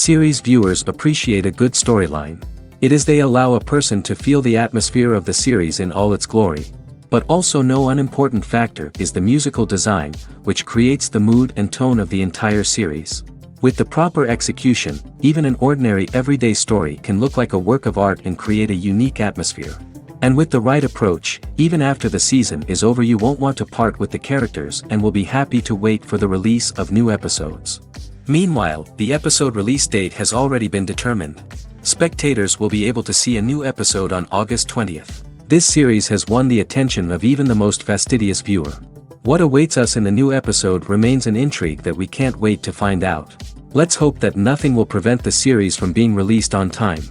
Series viewers appreciate a good storyline. It is they allow a person to feel the atmosphere of the series in all its glory. But also no unimportant factor is the musical design, which creates the mood and tone of the entire series. With the proper execution, even an ordinary everyday story can look like a work of art and create a unique atmosphere. And with the right approach, even after the season is over you won't want to part with the characters and will be happy to wait for the release of new episodes. Meanwhile, the episode release date has already been determined. Spectators will be able to see a new episode on August 20th. This series has won the attention of even the most fastidious viewer. What awaits us in the new episode remains an intrigue that we can't wait to find out. Let's hope that nothing will prevent the series from being released on time.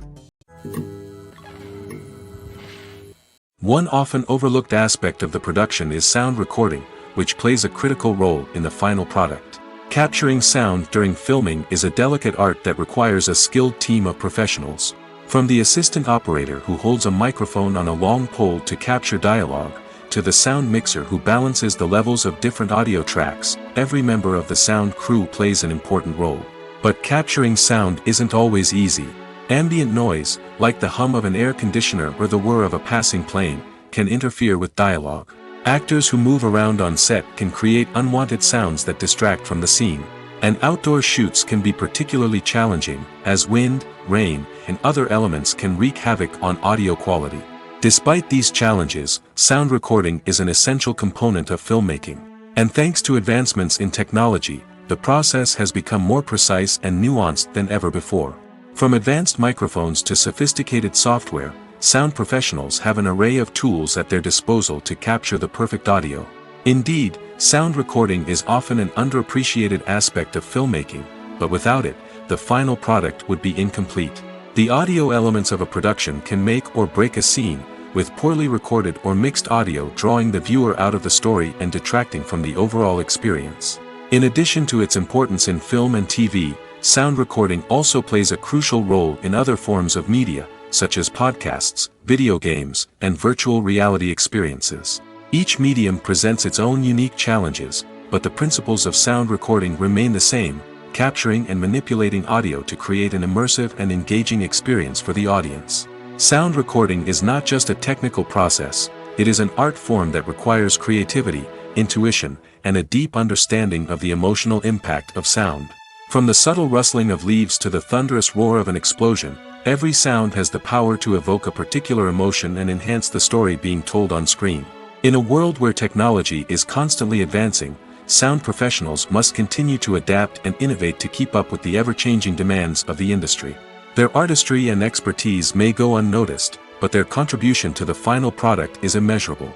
One often overlooked aspect of the production is sound recording, which plays a critical role in the final product. Capturing sound during filming is a delicate art that requires a skilled team of professionals. From the assistant operator who holds a microphone on a long pole to capture dialogue, to the sound mixer who balances the levels of different audio tracks, every member of the sound crew plays an important role. But capturing sound isn't always easy. Ambient noise, like the hum of an air conditioner or the whir of a passing plane, can interfere with dialogue. Actors who move around on set can create unwanted sounds that distract from the scene. And outdoor shoots can be particularly challenging, as wind, rain, and other elements can wreak havoc on audio quality. Despite these challenges, sound recording is an essential component of filmmaking. And thanks to advancements in technology, the process has become more precise and nuanced than ever before. From advanced microphones to sophisticated software, sound professionals have an array of tools at their disposal to capture the perfect audio. Indeed, sound recording is often an underappreciated aspect of filmmaking, but without it, the final product would be incomplete. The audio elements of a production can make or break a scene, with poorly recorded or mixed audio drawing the viewer out of the story and detracting from the overall experience. In addition to its importance in film and TV, sound recording also plays a crucial role in other forms of media, such as podcasts, video games, and virtual reality experiences. Each medium presents its own unique challenges, but the principles of sound recording remain the same, capturing and manipulating audio to create an immersive and engaging experience for the audience. Sound recording is not just a technical process, it is an art form that requires creativity, intuition, and a deep understanding of the emotional impact of sound. From the subtle rustling of leaves to the thunderous roar of an explosion, every sound has the power to evoke a particular emotion and enhance the story being told on screen. In a world where technology is constantly advancing, sound professionals must continue to adapt and innovate to keep up with the ever-changing demands of the industry. Their artistry and expertise may go unnoticed, but their contribution to the final product is immeasurable.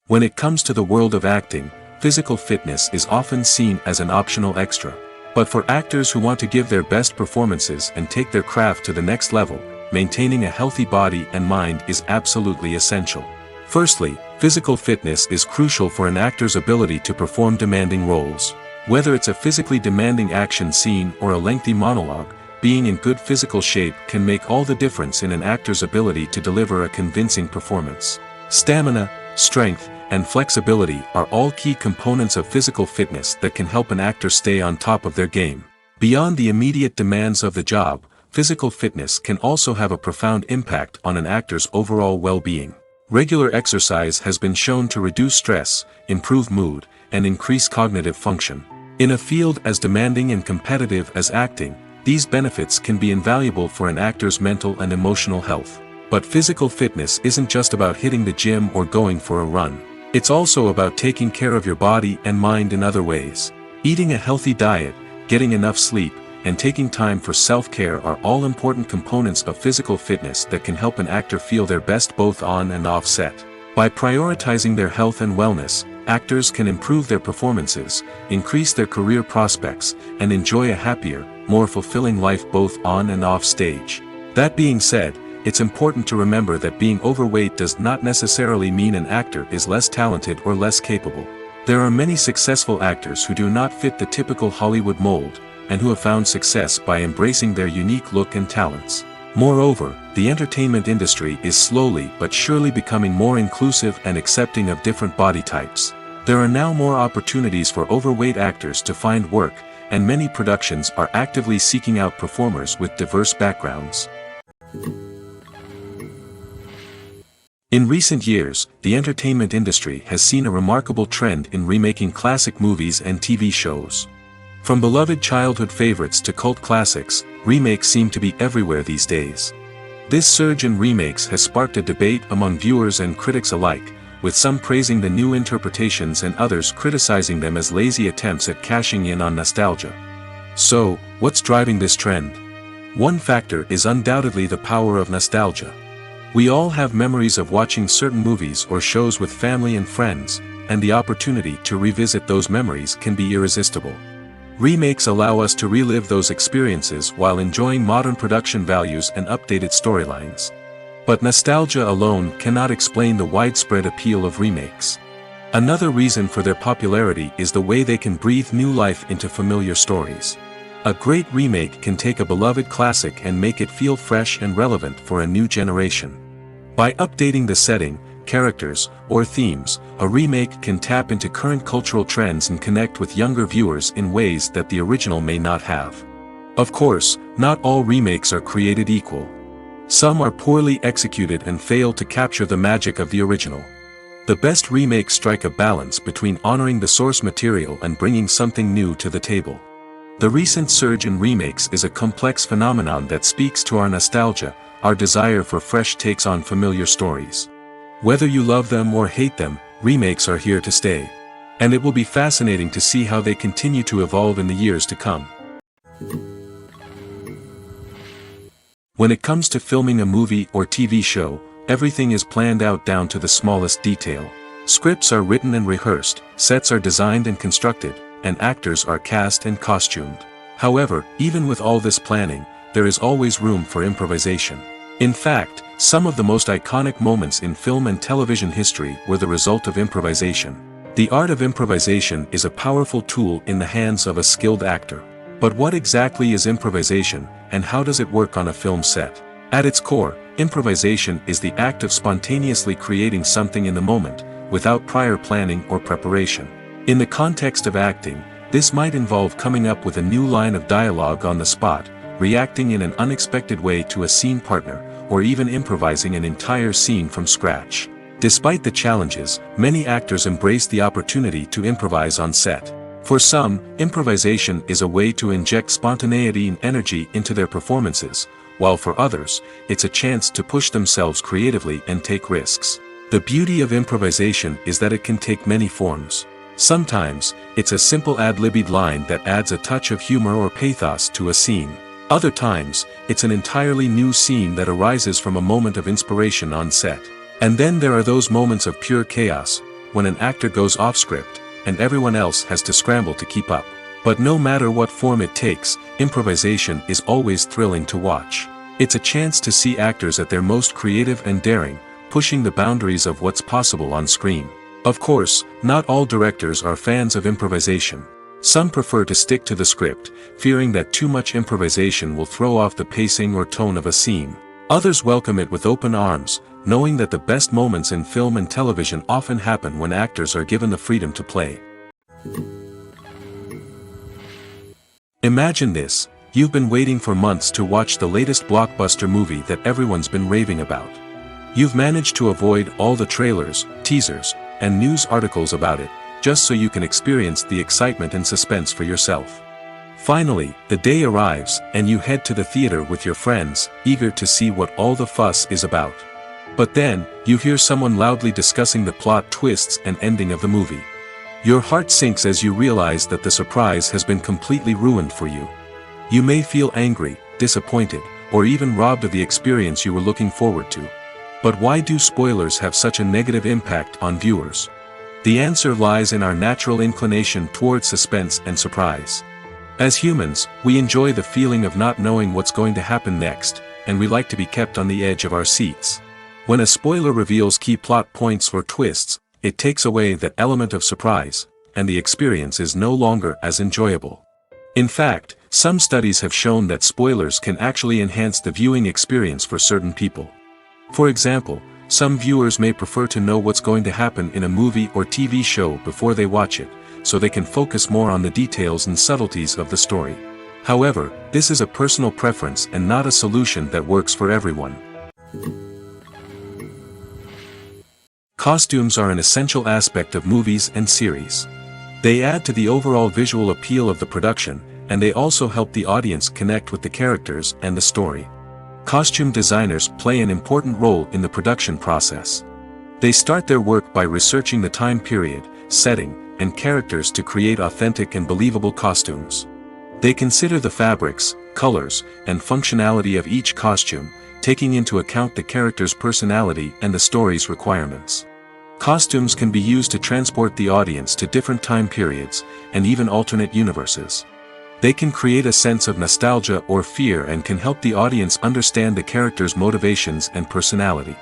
When it comes to the world of acting, physical fitness is often seen as an optional extra. But for actors who want to give their best performances and take their craft to the next level, maintaining a healthy body and mind is absolutely essential. Firstly, physical fitness is crucial for an actor's ability to perform demanding roles. Whether it's a physically demanding action scene or a lengthy monologue, being in good physical shape can make all the difference in an actor's ability to deliver a convincing performance. Stamina, strength, and flexibility are all key components of physical fitness that can help an actor stay on top of their game. Beyond the immediate demands of the job, physical fitness can also have a profound impact on an actor's overall well-being. Regular exercise has been shown to reduce stress, improve mood, and increase cognitive function. In a field as demanding and competitive as acting, these benefits can be invaluable for an actor's mental and emotional health. But physical fitness isn't just about hitting the gym or going for a run. It's also about taking care of your body and mind in other ways. Eating a healthy diet, getting enough sleep, and taking time for self-care are all important components of physical fitness that can help an actor feel their best both on and off set. By prioritizing their health and wellness, actors can improve their performances, increase their career prospects, and enjoy a happier, more fulfilling life both on and off stage. That being said, it's important to remember that being overweight does not necessarily mean an actor is less talented or less capable. There are many successful actors who do not fit the typical Hollywood mold, and who have found success by embracing their unique look and talents. Moreover, the entertainment industry is slowly but surely becoming more inclusive and accepting of different body types. There are now more opportunities for overweight actors to find work, and many productions are actively seeking out performers with diverse backgrounds. In recent years, the entertainment industry has seen a remarkable trend in remaking classic movies and TV shows. From beloved childhood favorites to cult classics, remakes seem to be everywhere these days. This surge in remakes has sparked a debate among viewers and critics alike, with some praising the new interpretations and others criticizing them as lazy attempts at cashing in on nostalgia. So, what's driving this trend? One factor is undoubtedly the power of nostalgia. We all have memories of watching certain movies or shows with family and friends, and the opportunity to revisit those memories can be irresistible. Remakes allow us to relive those experiences while enjoying modern production values and updated storylines. But nostalgia alone cannot explain the widespread appeal of remakes. Another reason for their popularity is the way they can breathe new life into familiar stories. A great remake can take a beloved classic and make it feel fresh and relevant for a new generation. By updating the setting, characters, or themes, a remake can tap into current cultural trends and connect with younger viewers in ways that the original may not have. Of course, not all remakes are created equal. Some are poorly executed and fail to capture the magic of the original. The best remakes strike a balance between honoring the source material and bringing something new to the table. The recent surge in remakes is a complex phenomenon that speaks to our nostalgia, our desire for fresh takes on familiar stories. Whether you love them or hate them, remakes are here to stay. And it will be fascinating to see how they continue to evolve in the years to come. When it comes to filming a movie or TV show, everything is planned out down to the smallest detail. Scripts are written and rehearsed, sets are designed and constructed, and actors are cast and costumed. However, even with all this planning, there is always room for improvisation. In fact, some of the most iconic moments in film and television history were the result of improvisation. The art of improvisation is a powerful tool in the hands of a skilled actor. But what exactly is improvisation, and how does it work on a film set? At its core, improvisation is the act of spontaneously creating something in the moment, without prior planning or preparation. In the context of acting, this might involve coming up with a new line of dialogue on the spot, reacting in an unexpected way to a scene partner, or even improvising an entire scene from scratch. Despite the challenges, many actors embrace the opportunity to improvise on set. For some, improvisation is a way to inject spontaneity and energy into their performances, while for others, it's a chance to push themselves creatively and take risks. The beauty of improvisation is that it can take many forms. Sometimes, it's a simple ad-libbed line that adds a touch of humor or pathos to a scene. Other times, it's an entirely new scene that arises from a moment of inspiration on set. And then there are those moments of pure chaos, when an actor goes off script, and everyone else has to scramble to keep up. But no matter what form it takes, improvisation is always thrilling to watch. It's a chance to see actors at their most creative and daring, pushing the boundaries of what's possible on screen. Of course, not all directors are fans of improvisation. Some prefer to stick to the script, fearing that too much improvisation will throw off the pacing or tone of a scene. Others welcome it with open arms, knowing that the best moments in film and television often happen when actors are given the freedom to play. Imagine this: you've been waiting for months to watch the latest blockbuster movie that everyone's been raving about. You've managed to avoid all the trailers, teasers, and news articles about it, just so you can experience the excitement and suspense for yourself. Finally, the day arrives, and you head to the theater with your friends, eager to see what all the fuss is about. But then, you hear someone loudly discussing the plot twists and ending of the movie. Your heart sinks as you realize that the surprise has been completely ruined for you. You may feel angry, disappointed, or even robbed of the experience you were looking forward to. But why do spoilers have such a negative impact on viewers? The answer lies in our natural inclination toward suspense and surprise. As humans, we enjoy the feeling of not knowing what's going to happen next, and we like to be kept on the edge of our seats. When a spoiler reveals key plot points or twists, it takes away that element of surprise, and the experience is no longer as enjoyable. In fact, some studies have shown that spoilers can actually enhance the viewing experience for certain people. For example, some viewers may prefer to know what's going to happen in a movie or TV show before they watch it, so they can focus more on the details and subtleties of the story. However, this is a personal preference and not a solution that works for everyone. Costumes are an essential aspect of movies and series. They add to the overall visual appeal of the production, and they also help the audience connect with the characters and the story. Costume designers play an important role in the production process. They start their work by researching the time period, setting, and characters to create authentic and believable costumes. They consider the fabrics, colors, and functionality of each costume, taking into account the character's personality and the story's requirements. Costumes can be used to transport the audience to different time periods, and even alternate universes. They can create a sense of nostalgia or fear and can help the audience understand the character's motivations and personality.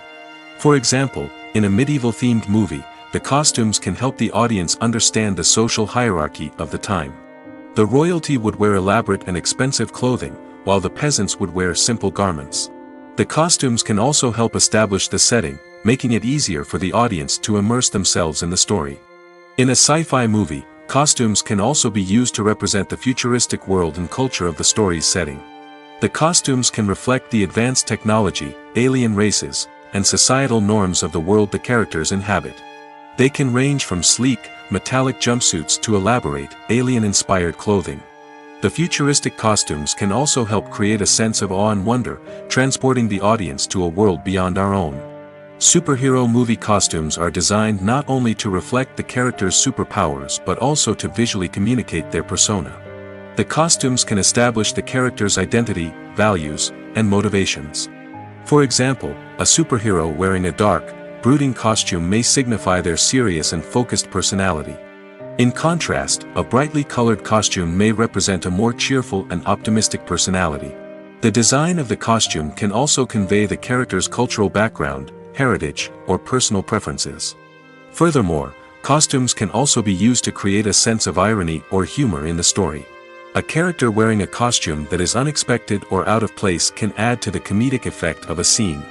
For example, in a medieval-themed movie, the costumes can help the audience understand the social hierarchy of the time. The royalty would wear elaborate and expensive clothing, while the peasants would wear simple garments. The costumes can also help establish the setting, making it easier for the audience to immerse themselves in the story. In a sci-fi movie, costumes can also be used to represent the futuristic world and culture of the story's setting. The costumes can reflect the advanced technology, alien races, and societal norms of the world the characters inhabit. They can range from sleek, metallic jumpsuits to elaborate, alien-inspired clothing. The futuristic costumes can also help create a sense of awe and wonder, transporting the audience to a world beyond our own. Superhero movie costumes are designed not only to reflect the character's superpowers but also to visually communicate their persona. The costumes can establish the character's identity, values, and motivations. For example, a superhero wearing a dark, brooding costume may signify their serious and focused personality. In contrast, a brightly colored costume may represent a more cheerful and optimistic personality. The design of the costume can also convey the character's cultural background, heritage, or personal preferences. Furthermore, costumes can also be used to create a sense of irony or humor in the story. A character wearing a costume that is unexpected or out of place can add to the comedic effect of a scene.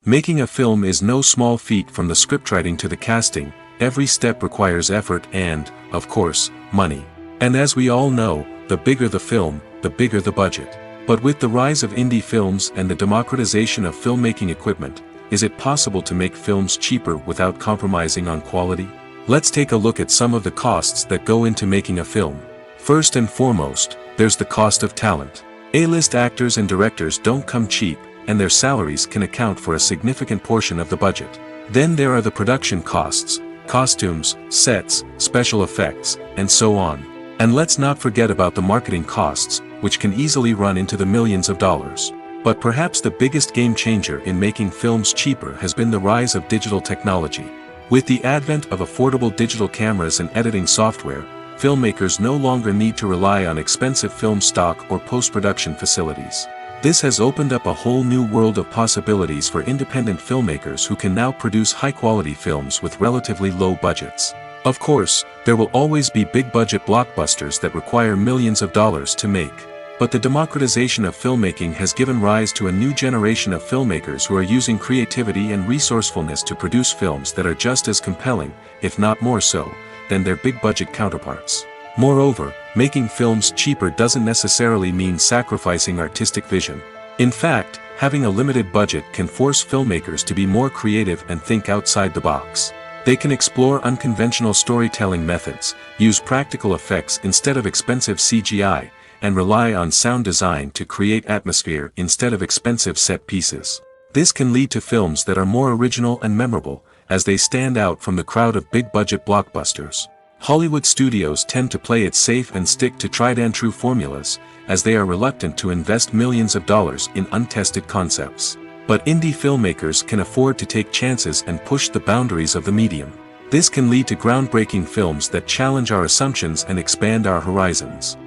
Making a film is no small feat. From the scriptwriting to the casting, every step requires effort and, of course, money. And as we all know, the bigger the film, the bigger the budget. But with the rise of indie films and the democratization of filmmaking equipment, is it possible to make films cheaper without compromising on quality? Let's take a look at some of the costs that go into making a film. First and foremost, there's the cost of talent. A-list actors and directors don't come cheap, and their salaries can account for a significant portion of the budget. Then there are the production costs, costumes, sets, special effects, and so on. And let's not forget about the marketing costs, which can easily run into the millions of dollars. But perhaps the biggest game changer in making films cheaper has been the rise of digital technology. With the advent of affordable digital cameras and editing software, filmmakers no longer need to rely on expensive film stock or post-production facilities. This has opened up a whole new world of possibilities for independent filmmakers who can now produce high-quality films with relatively low budgets. Of course, there will always be big-budget blockbusters that require millions of dollars to make. But the democratization of filmmaking has given rise to a new generation of filmmakers who are using creativity and resourcefulness to produce films that are just as compelling, if not more so, than their big-budget counterparts. Moreover, making films cheaper doesn't necessarily mean sacrificing artistic vision. In fact, having a limited budget can force filmmakers to be more creative and think outside the box. They can explore unconventional storytelling methods, use practical effects instead of expensive CGI, and rely on sound design to create atmosphere instead of expensive set pieces. This can lead to films that are more original and memorable, as they stand out from the crowd of big-budget blockbusters. Hollywood studios tend to play it safe and stick to tried-and-true formulas, as they are reluctant to invest millions of dollars in untested concepts. But indie filmmakers can afford to take chances and push the boundaries of the medium. This can lead to groundbreaking films that challenge our assumptions and expand our horizons.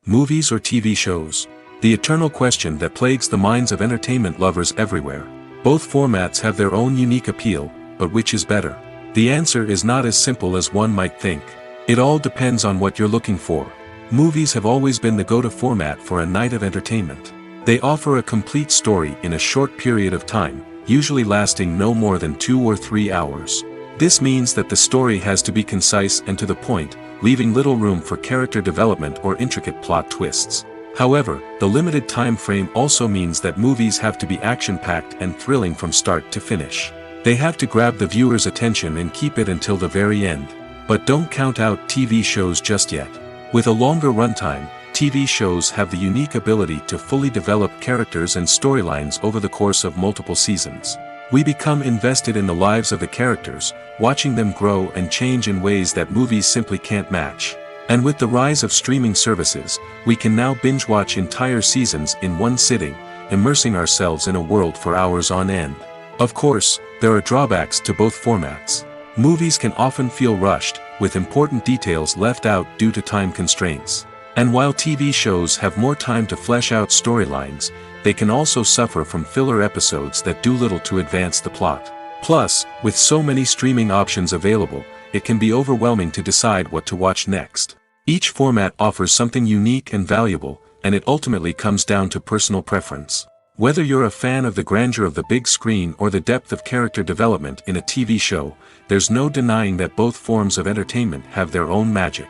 Movies or TV shows? The eternal question that plagues the minds of entertainment lovers everywhere. Both formats have their own unique appeal, but which is better? The answer is not as simple as one might think. It all depends on what you're looking for. Movies have always been the go-to format for a night of entertainment. They offer a complete story in a short period of time, usually lasting no more than 2 or 3 hours. This means that the story has to be concise and to the point, leaving little room for character development or intricate plot twists. However, the limited time frame also means that movies have to be action-packed and thrilling from start to finish. They have to grab the viewer's attention and keep it until the very end. But don't count out TV shows just yet. With a longer runtime, TV shows have the unique ability to fully develop characters and storylines over the course of multiple seasons. We become invested in the lives of the characters, watching them grow and change in ways that movies simply can't match. And with the rise of streaming services, we can now binge-watch entire seasons in one sitting, immersing ourselves in a world for hours on end. Of course, there are drawbacks to both formats. Movies can often feel rushed, with important details left out due to time constraints. And while TV shows have more time to flesh out storylines, they can also suffer from filler episodes that do little to advance the plot. Plus, with so many streaming options available, it can be overwhelming to decide what to watch next. Each format offers something unique and valuable, and it ultimately comes down to personal preference. Whether you're a fan of the grandeur of the big screen or the depth of character development in a TV show, there's no denying that both forms of entertainment have their own magic.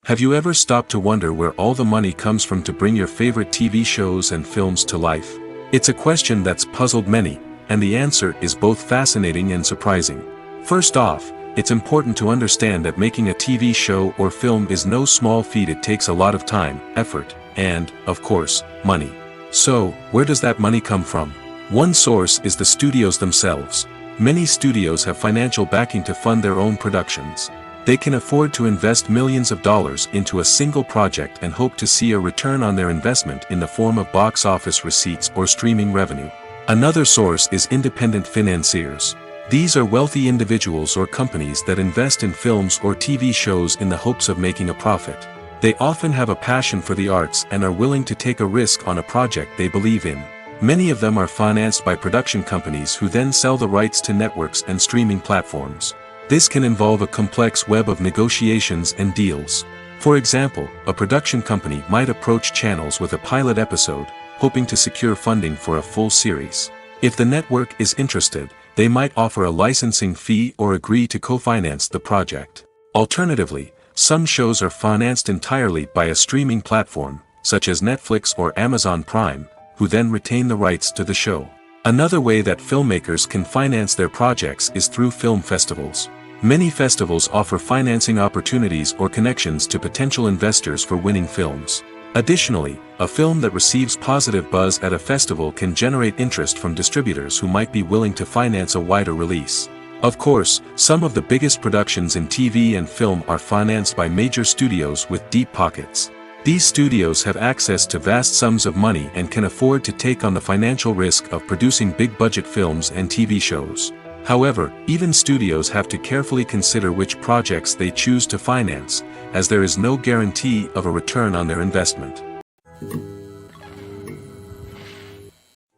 Have you ever stopped to wonder where all the money comes from to bring your favorite TV shows and films to life? It's a question that's puzzled many, and the answer is both fascinating and surprising. First off, it's important to understand that making a TV show or film is no small feat. It takes a lot of time, effort, and, of course, money. So, where does that money come from? One source is the studios themselves. Many studios have financial backing to fund their own productions. They can afford to invest millions of dollars into a single project and hope to see a return on their investment in the form of box office receipts or streaming revenue. Another source is independent financiers. These are wealthy individuals or companies that invest in films or TV shows in the hopes of making a profit. They often have a passion for the arts and are willing to take a risk on a project they believe in. Many of them are financed by production companies who then sell the rights to networks and streaming platforms. This can involve a complex web of negotiations and deals. For example, a production company might approach channels with a pilot episode, hoping to secure funding for a full series. If the network is interested, they might offer a licensing fee or agree to co-finance the project. Alternatively, some shows are financed entirely by a streaming platform, such as Netflix or Amazon Prime, who then retain the rights to the show. Another way that filmmakers can finance their projects is through film festivals. Many festivals offer financing opportunities or connections to potential investors for winning films. Additionally, a film that receives positive buzz at a festival can generate interest from distributors who might be willing to finance a wider release. Of course, some of the biggest productions in TV and film are financed by major studios with deep pockets. These studios have access to vast sums of money and can afford to take on the financial risk of producing big-budget films and TV shows. However, even studios have to carefully consider which projects they choose to finance, as there is no guarantee of a return on their investment.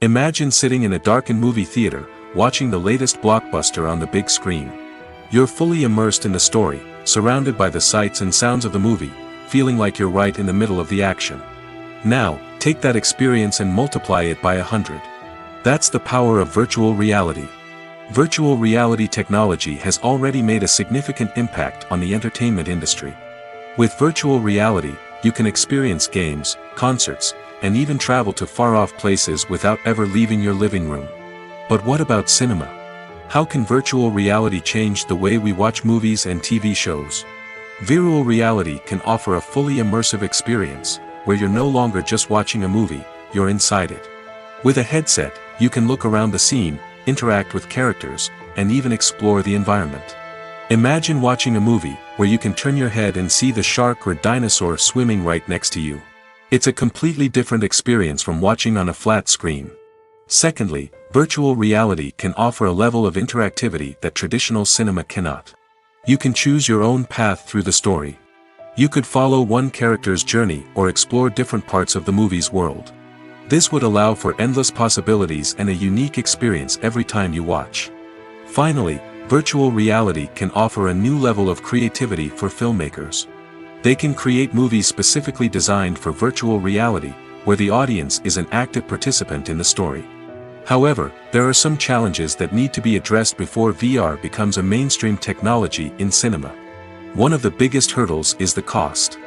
Imagine sitting in a darkened movie theater, watching the latest blockbuster on the big screen. You're fully immersed in the story, surrounded by the sights and sounds of the movie, feeling like you're right in the middle of the action. Now, take that experience and multiply it by 100. That's the power of virtual reality. Virtual reality technology has already made a significant impact on the entertainment industry. With virtual reality, you can experience games, concerts, and even travel to far-off places without ever leaving your living room. But what about cinema? How can virtual reality change the way we watch movies and TV shows? Virtual reality can offer a fully immersive experience, where you're no longer just watching a movie, you're inside it. With a headset, you can look around the scene, interact with characters, and even explore the environment. Imagine watching a movie where you can turn your head and see the shark or dinosaur swimming right next to you. It's a completely different experience from watching on a flat screen. Secondly, virtual reality can offer a level of interactivity that traditional cinema cannot. You can choose your own path through the story. You could follow one character's journey or explore different parts of the movie's world. This would allow for endless possibilities and a unique experience every time you watch. Finally, virtual reality can offer a new level of creativity for filmmakers. They can create movies specifically designed for virtual reality, where the audience is an active participant in the story. However, there are some challenges that need to be addressed before VR becomes a mainstream technology in cinema. One of the biggest hurdles is the cost.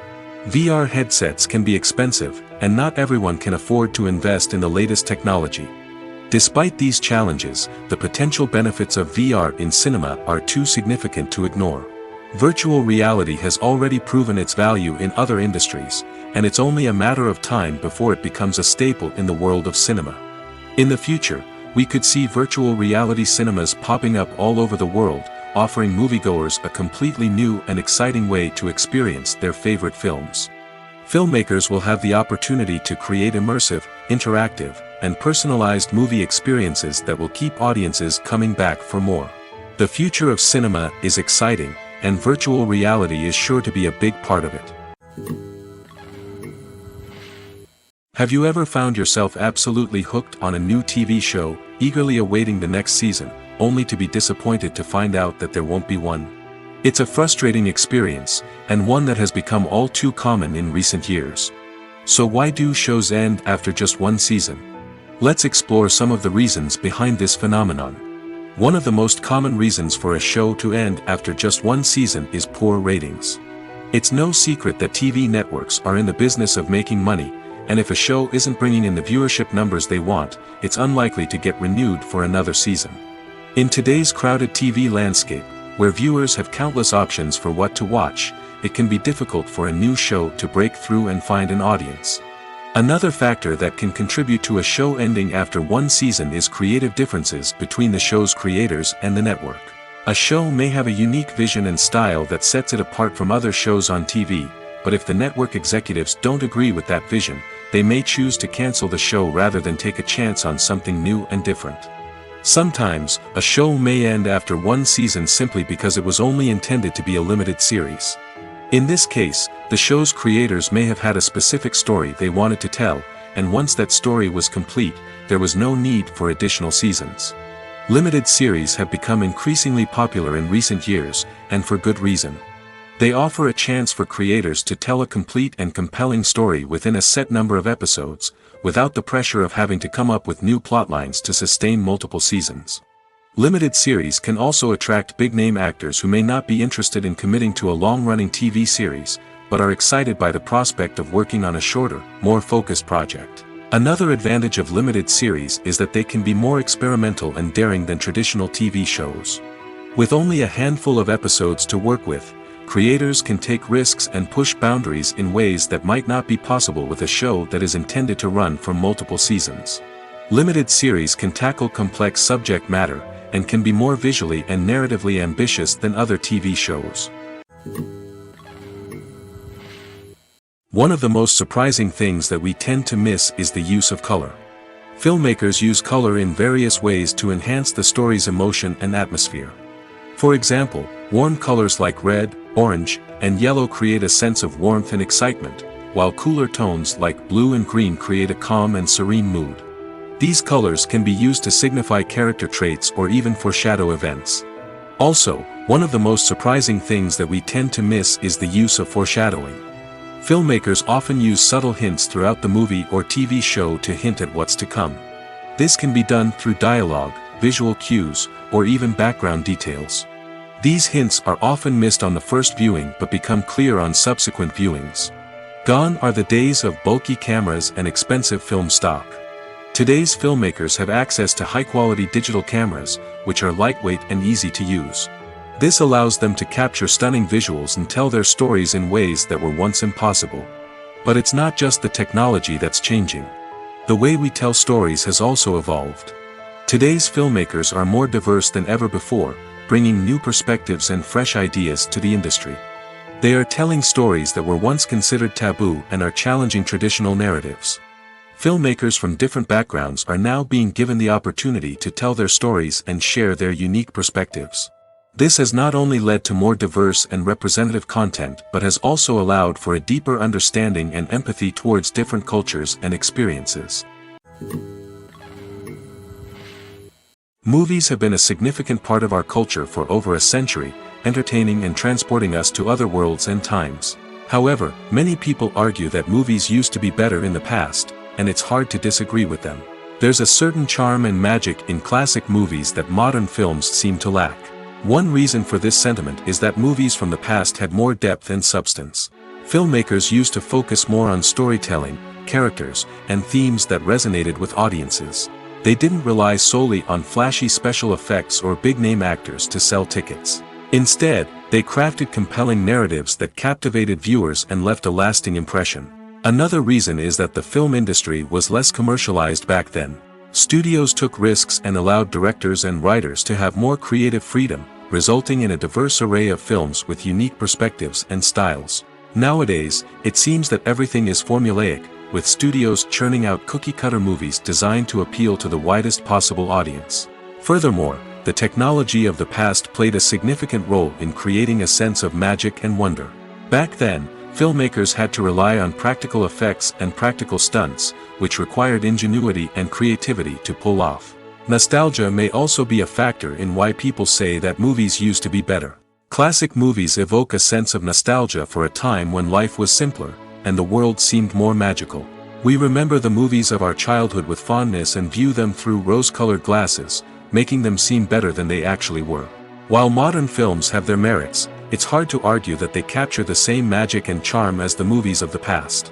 VR headsets can be expensive, and not everyone can afford to invest in the latest technology. Despite these challenges, the potential benefits of VR in cinema are too significant to ignore. Virtual reality has already proven its value in other industries, and it's only a matter of time before it becomes a staple in the world of cinema. In the future, we could see virtual reality cinemas popping up all over the world, offering moviegoers a completely new and exciting way to experience their favorite films. Filmmakers will have the opportunity to create immersive, interactive, and personalized movie experiences that will keep audiences coming back for more. The future of cinema is exciting, and virtual reality is sure to be a big part of it. Have you ever found yourself absolutely hooked on a new TV show, eagerly awaiting the next season, only to be disappointed to find out that there won't be one? It's a frustrating experience, and one that has become all too common in recent years. So why do shows end after just one season? Let's explore some of the reasons behind this phenomenon. One of the most common reasons for a show to end after just one season is poor ratings. It's no secret that TV networks are in the business of making money, and if a show isn't bringing in the viewership numbers they want, it's unlikely to get renewed for another season. In today's crowded TV landscape, where viewers have countless options for what to watch, it can be difficult for a new show to break through and find an audience. Another factor that can contribute to a show ending after one season is creative differences between the show's creators and the network. A show may have a unique vision and style that sets it apart from other shows on TV, but if the network executives don't agree with that vision, they may choose to cancel the show rather than take a chance on something new and different. Sometimes, a show may end after one season simply because it was only intended to be a limited series. In this case, the show's creators may have had a specific story they wanted to tell, and once that story was complete, there was no need for additional seasons. Limited series have become increasingly popular in recent years, and for good reason. They offer a chance for creators to tell a complete and compelling story within a set number of episodes, without the pressure of having to come up with new plotlines to sustain multiple seasons. Limited series can also attract big-name actors who may not be interested in committing to a long-running TV series, but are excited by the prospect of working on a shorter, more focused project. Another advantage of limited series is that they can be more experimental and daring than traditional TV shows. With only a handful of episodes to work with, creators can take risks and push boundaries in ways that might not be possible with a show that is intended to run for multiple seasons. Limited series can tackle complex subject matter, and can be more visually and narratively ambitious than other TV shows. One of the most surprising things that we tend to miss is the use of color. Filmmakers use color in various ways to enhance the story's emotion and atmosphere. For example, warm colors like red, orange, and yellow create a sense of warmth and excitement, while cooler tones like blue and green create a calm and serene mood. These colors can be used to signify character traits or even foreshadow events. Also, one of the most surprising things that we tend to miss is the use of foreshadowing. Filmmakers often use subtle hints throughout the movie or TV show to hint at what's to come. This can be done through dialogue, visual cues, or even background details. These hints are often missed on the first viewing but become clear on subsequent viewings. Gone are the days of bulky cameras and expensive film stock. Today's filmmakers have access to high-quality digital cameras, which are lightweight and easy to use. This allows them to capture stunning visuals and tell their stories in ways that were once impossible. But it's not just the technology that's changing. The way we tell stories has also evolved. Today's filmmakers are more diverse than ever before, bringing new perspectives and fresh ideas to the industry. They are telling stories that were once considered taboo and are challenging traditional narratives. Filmmakers from different backgrounds are now being given the opportunity to tell their stories and share their unique perspectives. This has not only led to more diverse and representative content but has also allowed for a deeper understanding and empathy towards different cultures and experiences. Movies have been a significant part of our culture for over a century, entertaining and transporting us to other worlds and times. However, many people argue that movies used to be better in the past, and it's hard to disagree with them. There's a certain charm and magic in classic movies that modern films seem to lack. One reason for this sentiment is that movies from the past had more depth and substance. Filmmakers used to focus more on storytelling, characters, and themes that resonated with audiences. They didn't rely solely on flashy special effects or big-name actors to sell tickets. Instead, they crafted compelling narratives that captivated viewers and left a lasting impression. Another reason is that the film industry was less commercialized back then. Studios took risks and allowed directors and writers to have more creative freedom, resulting in a diverse array of films with unique perspectives and styles. Nowadays, it seems that everything is formulaic, with studios churning out cookie-cutter movies designed to appeal to the widest possible audience. Furthermore, the technology of the past played a significant role in creating a sense of magic and wonder. Back then, filmmakers had to rely on practical effects and practical stunts, which required ingenuity and creativity to pull off. Nostalgia may also be a factor in why people say that movies used to be better. Classic movies evoke a sense of nostalgia for a time when life was simpler, and the world seemed more magical. We remember the movies of our childhood with fondness and view them through rose-colored glasses, making them seem better than they actually were. While modern films have their merits, it's hard to argue that they capture the same magic and charm as the movies of the past.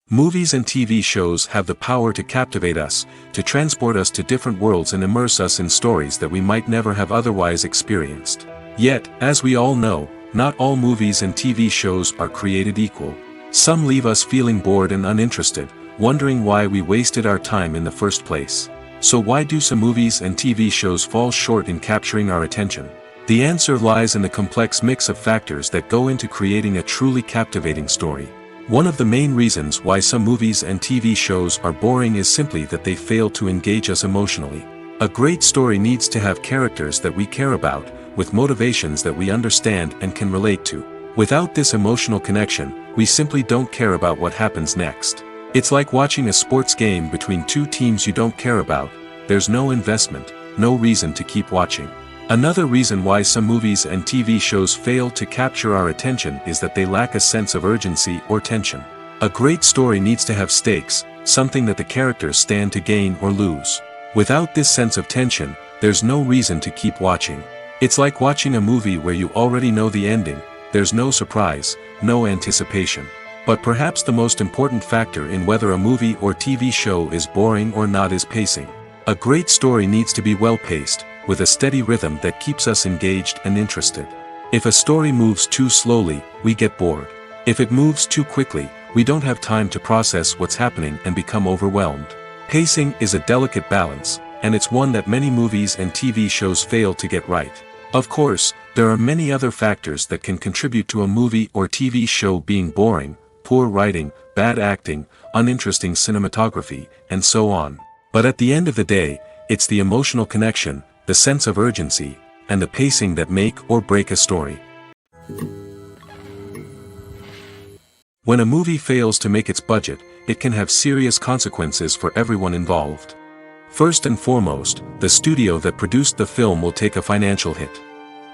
Movies and TV shows have the power to captivate us, to transport us to different worlds and immerse us in stories that we might never have otherwise experienced. Yet, as we all know, not all movies and TV shows are created equal. Some leave us feeling bored and uninterested, wondering why we wasted our time in the first place. So why do some movies and TV shows fall short in capturing our attention? The answer lies in the complex mix of factors that go into creating a truly captivating story. One of the main reasons why some movies and TV shows are boring is simply that they fail to engage us emotionally. A great story needs to have characters that we care about, with motivations that we understand and can relate to. Without this emotional connection, we simply don't care about what happens next. It's like watching a sports game between two teams you don't care about. There's no investment, no reason to keep watching. Another reason why some movies and TV shows fail to capture our attention is that they lack a sense of urgency or tension. A great story needs to have stakes, something that the characters stand to gain or lose. Without this sense of tension, there's no reason to keep watching. It's like watching a movie where you already know the ending. There's no surprise, no anticipation. But perhaps the most important factor in whether a movie or TV show is boring or not is pacing. A great story needs to be well-paced, with a steady rhythm that keeps us engaged and interested. If a story moves too slowly, we get bored. If it moves too quickly, we don't have time to process what's happening and become overwhelmed. Pacing is a delicate balance, and it's one that many movies and TV shows fail to get right. Of course, there are many other factors that can contribute to a movie or TV show being boring: poor writing, bad acting, uninteresting cinematography, and so on. But at the end of the day, it's the emotional connection, the sense of urgency, and the pacing that make or break a story. When a movie fails to make its budget, it can have serious consequences for everyone involved. First and foremost, the studio that produced the film will take a financial hit.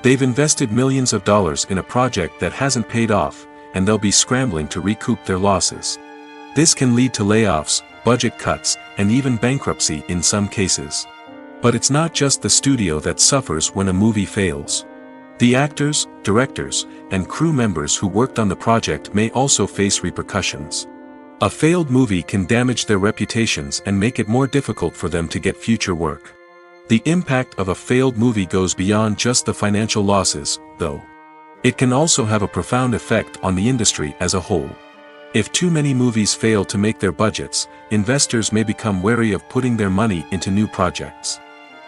They've invested millions of dollars in a project that hasn't paid off, and they'll be scrambling to recoup their losses. This can lead to layoffs, budget cuts, and even bankruptcy in some cases. But it's not just the studio that suffers when a movie fails. The actors, directors, and crew members who worked on the project may also face repercussions. A failed movie can damage their reputations and make it more difficult for them to get future work. The impact of a failed movie goes beyond just the financial losses, though. It can also have a profound effect on the industry as a whole. If too many movies fail to make their budgets, investors may become wary of putting their money into new projects.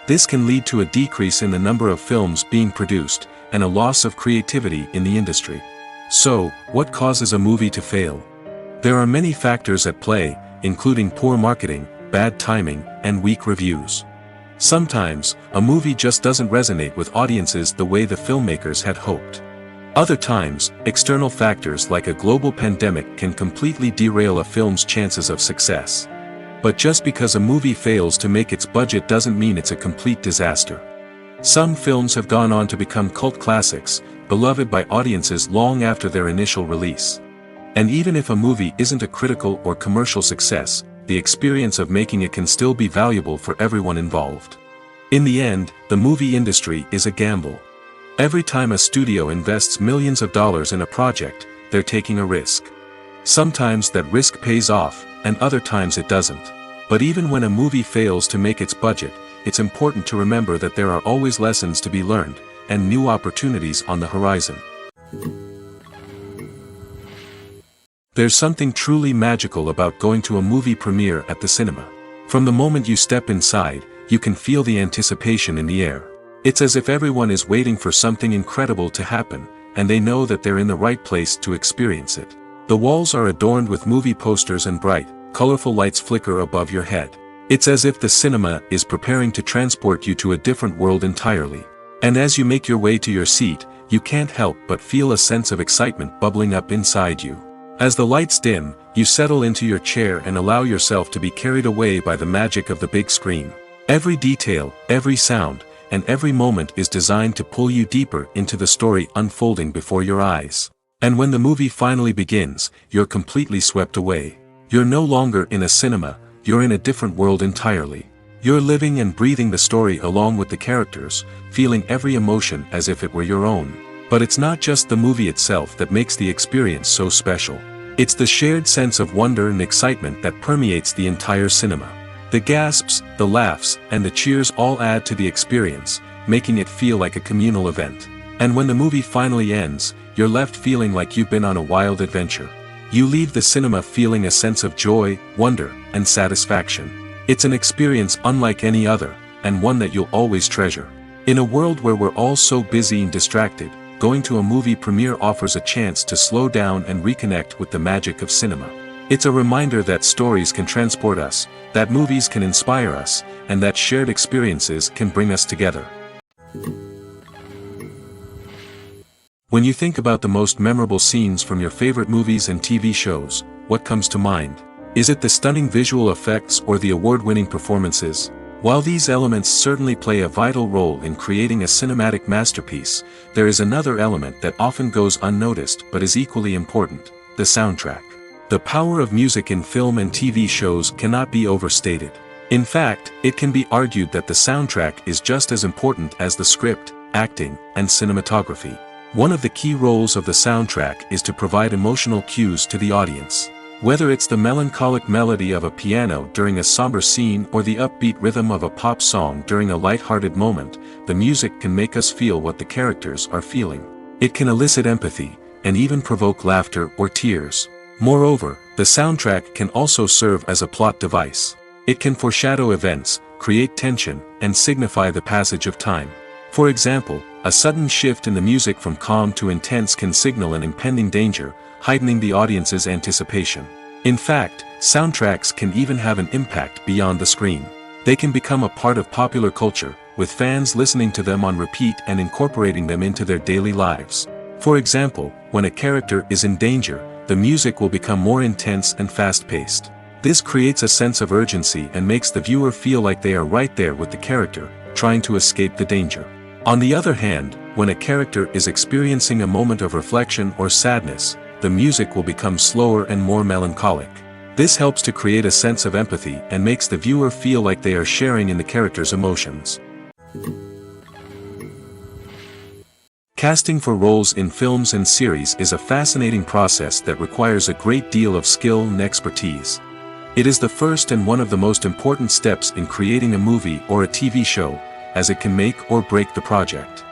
This can lead to a decrease in the number of films being produced, and a loss of creativity in the industry. So, what causes a movie to fail? There are many factors at play, including poor marketing, bad timing, and weak reviews. Sometimes, a movie just doesn't resonate with audiences the way the filmmakers had hoped. Other times, external factors like a global pandemic can completely derail a film's chances of success. But just because a movie fails to make its budget doesn't mean it's a complete disaster. Some films have gone on to become cult classics, beloved by audiences long after their initial release. And even if a movie isn't a critical or commercial success, the experience of making it can still be valuable for everyone involved. In the end, the movie industry is a gamble. Every time a studio invests millions of dollars in a project, they're taking a risk. Sometimes that risk pays off, and other times it doesn't. But even when a movie fails to make its budget, it's important to remember that there are always lessons to be learned, and new opportunities on the horizon. There's something truly magical about going to a movie premiere at the cinema. From the moment you step inside, you can feel the anticipation in the air. It's as if everyone is waiting for something incredible to happen, and they know that they're in the right place to experience it. The walls are adorned with movie posters and bright, colorful lights flicker above your head. It's as if the cinema is preparing to transport you to a different world entirely. And as you make your way to your seat, you can't help but feel a sense of excitement bubbling up inside you. As the lights dim, you settle into your chair and allow yourself to be carried away by the magic of the big screen. Every detail, every sound, and every moment is designed to pull you deeper into the story unfolding before your eyes. And when the movie finally begins, you're completely swept away. You're no longer in a cinema, you're in a different world entirely. You're living and breathing the story along with the characters, feeling every emotion as if it were your own. But it's not just the movie itself that makes the experience so special. It's the shared sense of wonder and excitement that permeates the entire cinema. The gasps, the laughs, and the cheers all add to the experience, making it feel like a communal event. And when the movie finally ends, you're left feeling like you've been on a wild adventure. You leave the cinema feeling a sense of joy, wonder, and satisfaction. It's an experience unlike any other, and one that you'll always treasure. In a world where we're all so busy and distracted, going to a movie premiere offers a chance to slow down and reconnect with the magic of cinema. It's a reminder that stories can transport us, that movies can inspire us, and that shared experiences can bring us together. When you think about the most memorable scenes from your favorite movies and TV shows, what comes to mind? Is it the stunning visual effects or the award-winning performances? While these elements certainly play a vital role in creating a cinematic masterpiece, there is another element that often goes unnoticed but is equally important: the soundtrack. The power of music in film and TV shows cannot be overstated. In fact, it can be argued that the soundtrack is just as important as the script, acting, and cinematography. One of the key roles of the soundtrack is to provide emotional cues to the audience. Whether it's the melancholic melody of a piano during a somber scene or the upbeat rhythm of a pop song during a light-hearted moment, the music can make us feel what the characters are feeling. It can elicit empathy, and even provoke laughter or tears. Moreover, the soundtrack can also serve as a plot device. It can foreshadow events, create tension, and signify the passage of time. For example, a sudden shift in the music from calm to intense can signal an impending danger, heightening the audience's anticipation. In fact, soundtracks can even have an impact beyond the screen. They can become a part of popular culture, with fans listening to them on repeat and incorporating them into their daily lives. For example, when a character is in danger, the music will become more intense and fast-paced. This creates a sense of urgency and makes the viewer feel like they are right there with the character, trying to escape the danger. On the other hand, when a character is experiencing a moment of reflection or sadness, the music will become slower and more melancholic. This helps to create a sense of empathy and makes the viewer feel like they are sharing in the character's emotions. Casting for roles in films and series is a fascinating process that requires a great deal of skill and expertise. It is the first and one of the most important steps in creating a movie or a TV show, as it can make or break the project.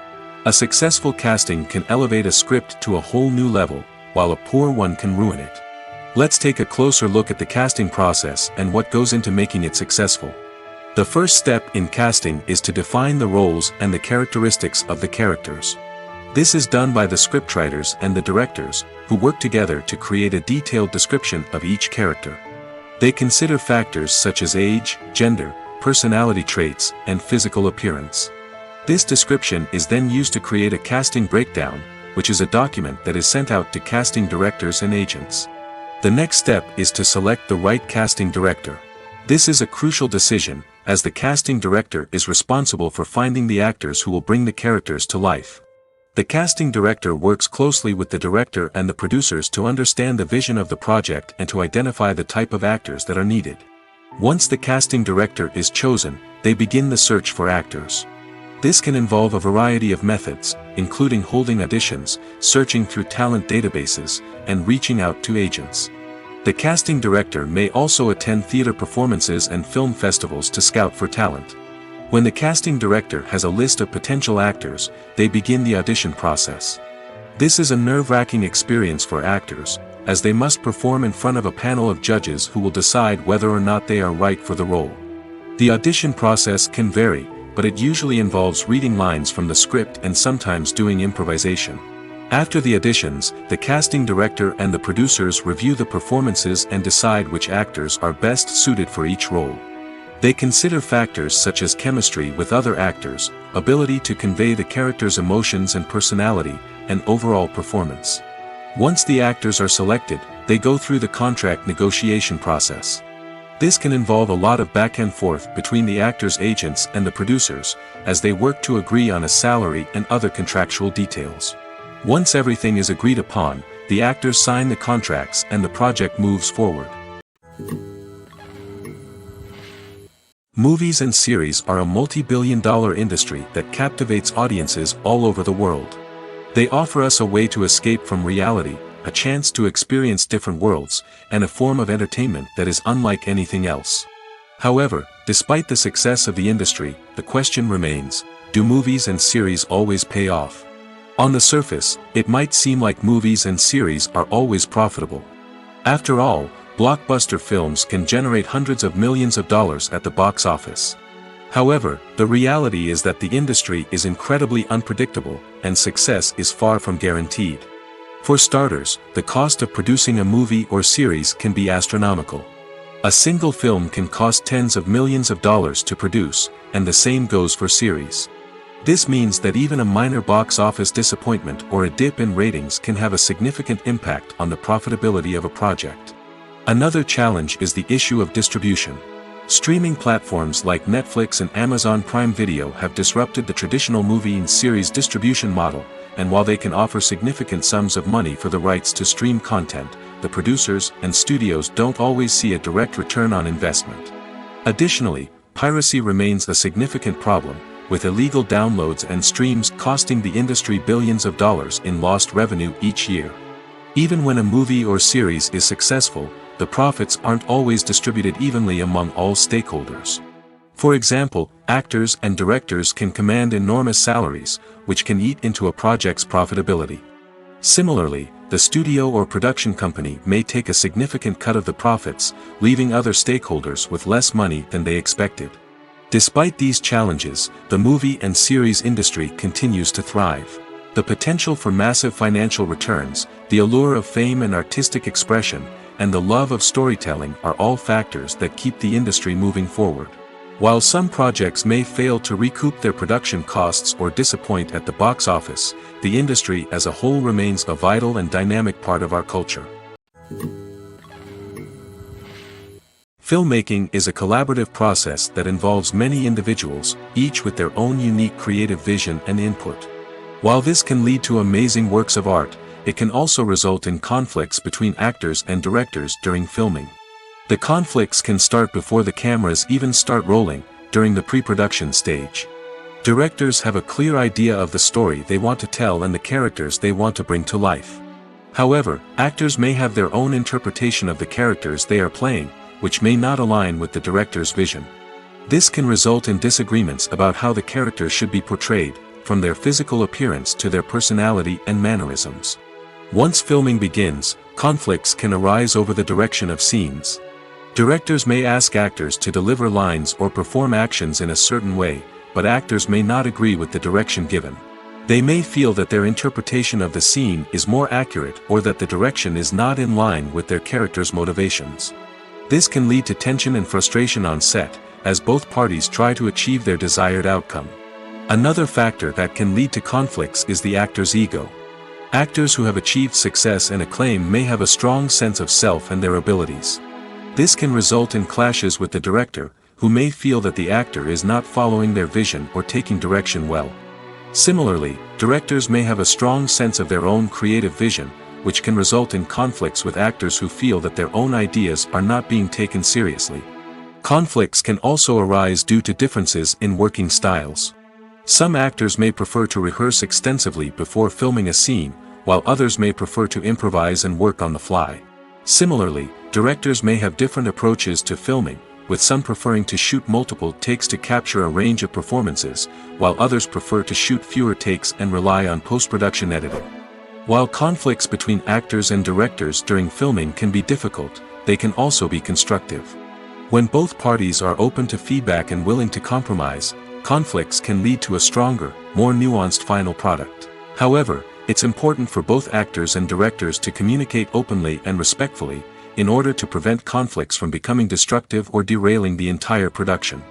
A successful casting can elevate a script to a whole new level, while a poor one can ruin it. Let's take a closer look at the casting process and what goes into making it successful. The first step in casting is to define the roles and the characteristics of the characters. This is done by the scriptwriters and the directors, who work together to create a detailed description of each character. They consider factors such as age, gender, personality traits, and physical appearance. This description is then used to create a casting breakdown, which is a document that is sent out to casting directors and agents. The next step is to select the right casting director. This is a crucial decision, as the casting director is responsible for finding the actors who will bring the characters to life. The casting director works closely with the director and the producers to understand the vision of the project and to identify the type of actors that are needed. Once the casting director is chosen, they begin the search for actors. This can involve a variety of methods, including holding auditions, searching through talent databases, and reaching out to agents. The casting director may also attend theater performances and film festivals to scout for talent. When the casting director has a list of potential actors, they begin the audition process. This is a nerve-wracking experience for actors, as they must perform in front of a panel of judges who will decide whether or not they are right for the role. The audition process can vary, but it usually involves reading lines from the script and sometimes doing improvisation. After the auditions, the casting director and the producers review the performances and decide which actors are best suited for each role. They consider factors such as chemistry with other actors, ability to convey the character's emotions and personality, and overall performance. Once the actors are selected, they go through the contract negotiation process. This can involve a lot of back and forth between the actors' agents and the producers, as they work to agree on a salary and other contractual details. Once everything is agreed upon, the actors sign the contracts and the project moves forward. Movies and series are a multi-billion-dollar industry that captivates audiences all over the world. They offer us a way to escape from reality, a chance to experience different worlds, and a form of entertainment that is unlike anything else. However, despite the success of the industry, the question remains, do movies and series always pay off? On the surface, it might seem like movies and series are always profitable. After all, blockbuster films can generate hundreds of millions of dollars at the box office. However, the reality is that the industry is incredibly unpredictable, and success is far from guaranteed. For starters, the cost of producing a movie or series can be astronomical. A single film can cost tens of millions of dollars to produce, and the same goes for series. This means that even a minor box office disappointment or a dip in ratings can have a significant impact on the profitability of a project. Another challenge is the issue of distribution. Streaming platforms like Netflix and Amazon Prime Video have disrupted the traditional movie and series distribution model, and while they can offer significant sums of money for the rights to stream content, the producers and studios don't always see a direct return on investment. Additionally, piracy remains a significant problem, with illegal downloads and streams costing the industry billions of dollars in lost revenue each year. Even when a movie or series is successful, the profits aren't always distributed evenly among all stakeholders. For example, actors and directors can command enormous salaries, which can eat into a project's profitability. Similarly, the studio or production company may take a significant cut of the profits, leaving other stakeholders with less money than they expected. Despite these challenges, the movie and series industry continues to thrive. The potential for massive financial returns, the allure of fame and artistic expression, and the love of storytelling are all factors that keep the industry moving forward. While some projects may fail to recoup their production costs or disappoint at the box office, the industry as a whole remains a vital and dynamic part of our culture. Filmmaking is a collaborative process that involves many individuals, each with their own unique creative vision and input. While this can lead to amazing works of art, it can also result in conflicts between actors and directors during filming. The conflicts can start before the cameras even start rolling, during the pre-production stage. Directors have a clear idea of the story they want to tell and the characters they want to bring to life. However, actors may have their own interpretation of the characters they are playing, which may not align with the director's vision. This can result in disagreements about how the characters should be portrayed, from their physical appearance to their personality and mannerisms. Once filming begins, conflicts can arise over the direction of scenes. Directors may ask actors to deliver lines or perform actions in a certain way, but actors may not agree with the direction given. They may feel that their interpretation of the scene is more accurate or that the direction is not in line with their character's motivations. This can lead to tension and frustration on set, as both parties try to achieve their desired outcome. Another factor that can lead to conflicts is the actor's ego. Actors who have achieved success and acclaim may have a strong sense of self and their abilities. This can result in clashes with the director, who may feel that the actor is not following their vision or taking direction well. Similarly, directors may have a strong sense of their own creative vision, which can result in conflicts with actors who feel that their own ideas are not being taken seriously. Conflicts can also arise due to differences in working styles. Some actors may prefer to rehearse extensively before filming a scene, while others may prefer to improvise and work on the fly. Similarly, directors may have different approaches to filming, with some preferring to shoot multiple takes to capture a range of performances, while others prefer to shoot fewer takes and rely on post-production editing. While conflicts between actors and directors during filming can be difficult, they can also be constructive. When both parties are open to feedback and willing to compromise, conflicts can lead to a stronger, more nuanced final product. However, it's important for both actors and directors to communicate openly and respectfully, in order to prevent conflicts from becoming destructive or derailing the entire production.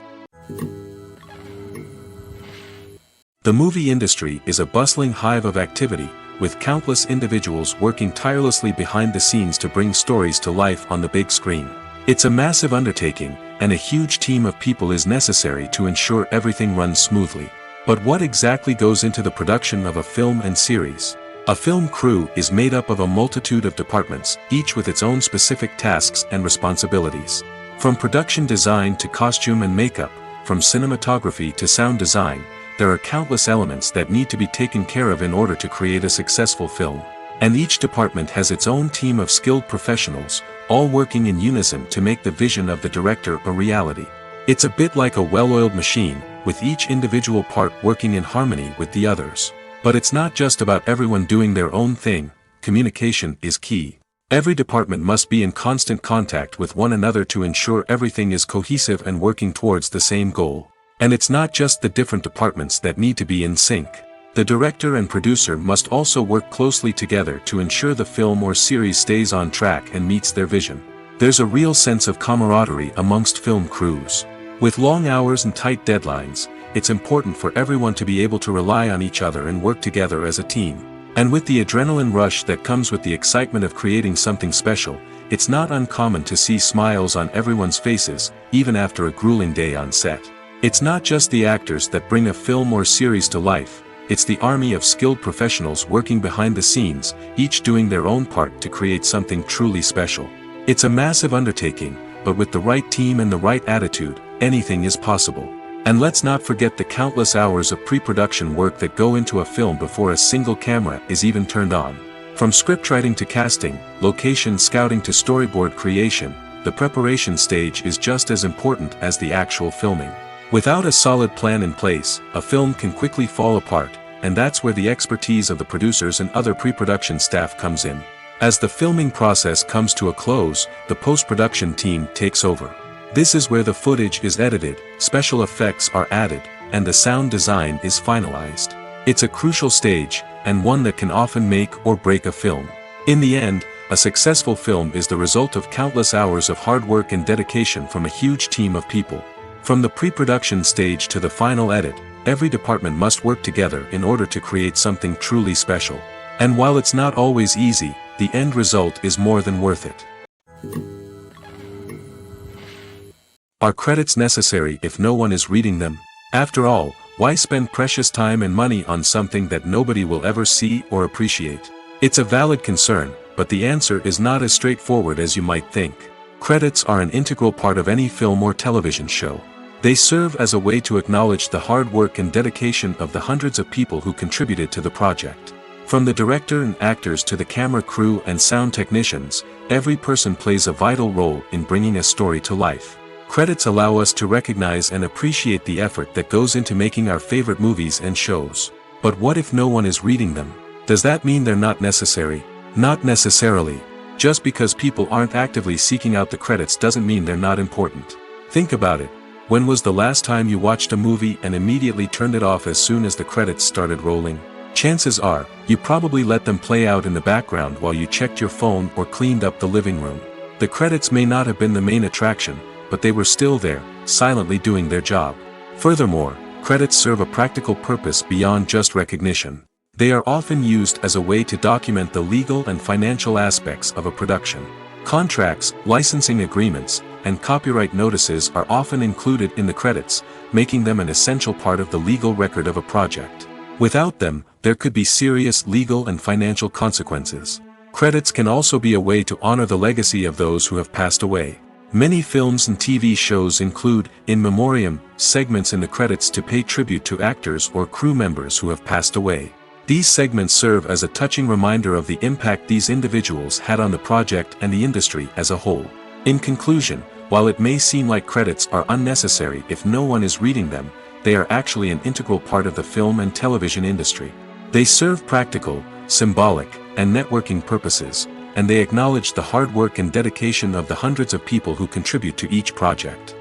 The movie industry is a bustling hive of activity, with countless individuals working tirelessly behind the scenes to bring stories to life on the big screen. It's a massive undertaking, and a huge team of people is necessary to ensure everything runs smoothly. But what exactly goes into the production of a film and series? A film crew is made up of a multitude of departments, each with its own specific tasks and responsibilities. From production design to costume and makeup, from cinematography to sound design, there are countless elements that need to be taken care of in order to create a successful film. And each department has its own team of skilled professionals, all working in unison to make the vision of the director a reality. It's a bit like a well-oiled machine, with each individual part working in harmony with the others. But it's not just about everyone doing their own thing. Communication is key. Every department must be in constant contact with one another to ensure everything is cohesive and working towards the same goal. And it's not just the different departments that need to be in sync. The director and producer must also work closely together to ensure the film or series stays on track and meets their vision. There's a real sense of camaraderie amongst film crews. With long hours and tight deadlines, it's important for everyone to be able to rely on each other and work together as a team. And with the adrenaline rush that comes with the excitement of creating something special, it's not uncommon to see smiles on everyone's faces, even after a grueling day on set. It's not just the actors that bring a film or series to life, it's the army of skilled professionals working behind the scenes, each doing their own part to create something truly special. It's a massive undertaking, but with the right team and the right attitude, anything is possible. And let's not forget the countless hours of pre-production work that go into a film before a single camera is even turned on. From scriptwriting to casting, location scouting to storyboard creation, the preparation stage is just as important as the actual filming. Without a solid plan in place, a film can quickly fall apart, and that's where the expertise of the producers and other pre-production staff comes in. As the filming process comes to a close, the post-production team takes over. This is where the footage is edited, special effects are added, and the sound design is finalized. It's a crucial stage, and one that can often make or break a film. In the end, a successful film is the result of countless hours of hard work and dedication from a huge team of people. From the pre-production stage to the final edit, every department must work together in order to create something truly special. And while it's not always easy, the end result is more than worth it. Are credits necessary if no one is reading them? After all, why spend precious time and money on something that nobody will ever see or appreciate? It's a valid concern, but the answer is not as straightforward as you might think. Credits are an integral part of any film or television show. They serve as a way to acknowledge the hard work and dedication of the hundreds of people who contributed to the project. From the director and actors to the camera crew and sound technicians, every person plays a vital role in bringing a story to life. Credits allow us to recognize and appreciate the effort that goes into making our favorite movies and shows. But what if no one is reading them? Does that mean they're not necessary? Not necessarily. Just because people aren't actively seeking out the credits doesn't mean they're not important. Think about it. When was the last time you watched a movie and immediately turned it off as soon as the credits started rolling? Chances are, you probably let them play out in the background while you checked your phone or cleaned up the living room. The credits may not have been the main attraction, but they were still there, silently doing their job. Furthermore, credits serve a practical purpose beyond just recognition. They are often used as a way to document the legal and financial aspects of a production. Contracts, licensing agreements, and copyright notices are often included in the credits, making them an essential part of the legal record of a project. Without them, there could be serious legal and financial consequences. Credits can also be a way to honor the legacy of those who have passed away. Many films and TV shows include, in memoriam, segments in the credits to pay tribute to actors or crew members who have passed away. These segments serve as a touching reminder of the impact these individuals had on the project and the industry as a whole. In conclusion, while it may seem like credits are unnecessary if no one is reading them, they are actually an integral part of the film and television industry. They serve practical, symbolic, and networking purposes, and they acknowledge the hard work and dedication of the hundreds of people who contribute to each project.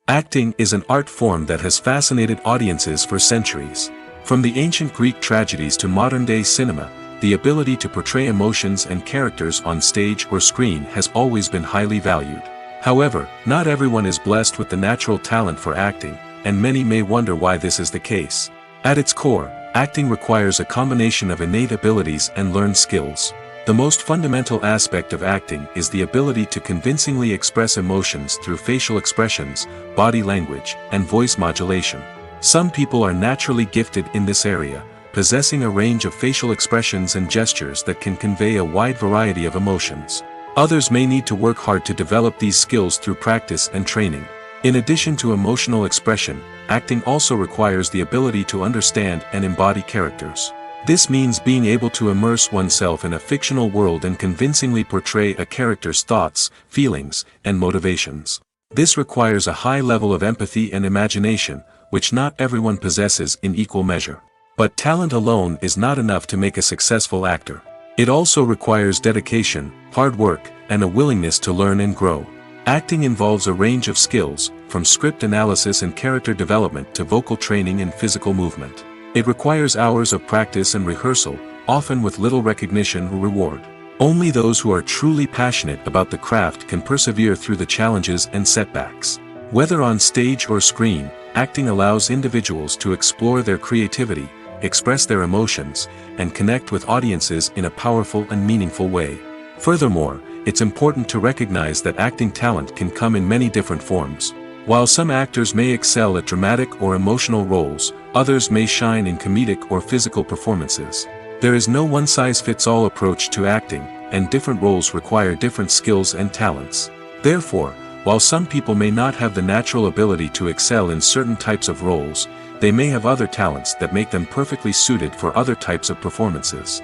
Acting is an art form that has fascinated audiences for centuries. From the ancient Greek tragedies to modern-day cinema, the ability to portray emotions and characters on stage or screen has always been highly valued. However, not everyone is blessed with the natural talent for acting, and many may wonder why this is the case. At its core, acting requires a combination of innate abilities and learned skills. The most fundamental aspect of acting is the ability to convincingly express emotions through facial expressions, body language, and voice modulation. Some people are naturally gifted in this area, possessing a range of facial expressions and gestures that can convey a wide variety of emotions. Others may need to work hard to develop these skills through practice and training. In addition to emotional expression, acting also requires the ability to understand and embody characters. This means being able to immerse oneself in a fictional world and convincingly portray a character's thoughts, feelings, and motivations. This requires a high level of empathy and imagination, which not everyone possesses in equal measure. But talent alone is not enough to make a successful actor. It also requires dedication, hard work, and a willingness to learn and grow. Acting involves a range of skills, from script analysis and character development to vocal training and physical movement. It requires hours of practice and rehearsal, often with little recognition or reward. Only those who are truly passionate about the craft can persevere through the challenges and setbacks. Whether on stage or screen, acting allows individuals to explore their creativity, express their emotions, and connect with audiences in a powerful and meaningful way. Furthermore, it's important to recognize that acting talent can come in many different forms. While some actors may excel at dramatic or emotional roles, others may shine in comedic or physical performances. There is no one-size-fits-all approach to acting, and different roles require different skills and talents. Therefore, while some people may not have the natural ability to excel in certain types of roles, they may have other talents that make them perfectly suited for other types of performances.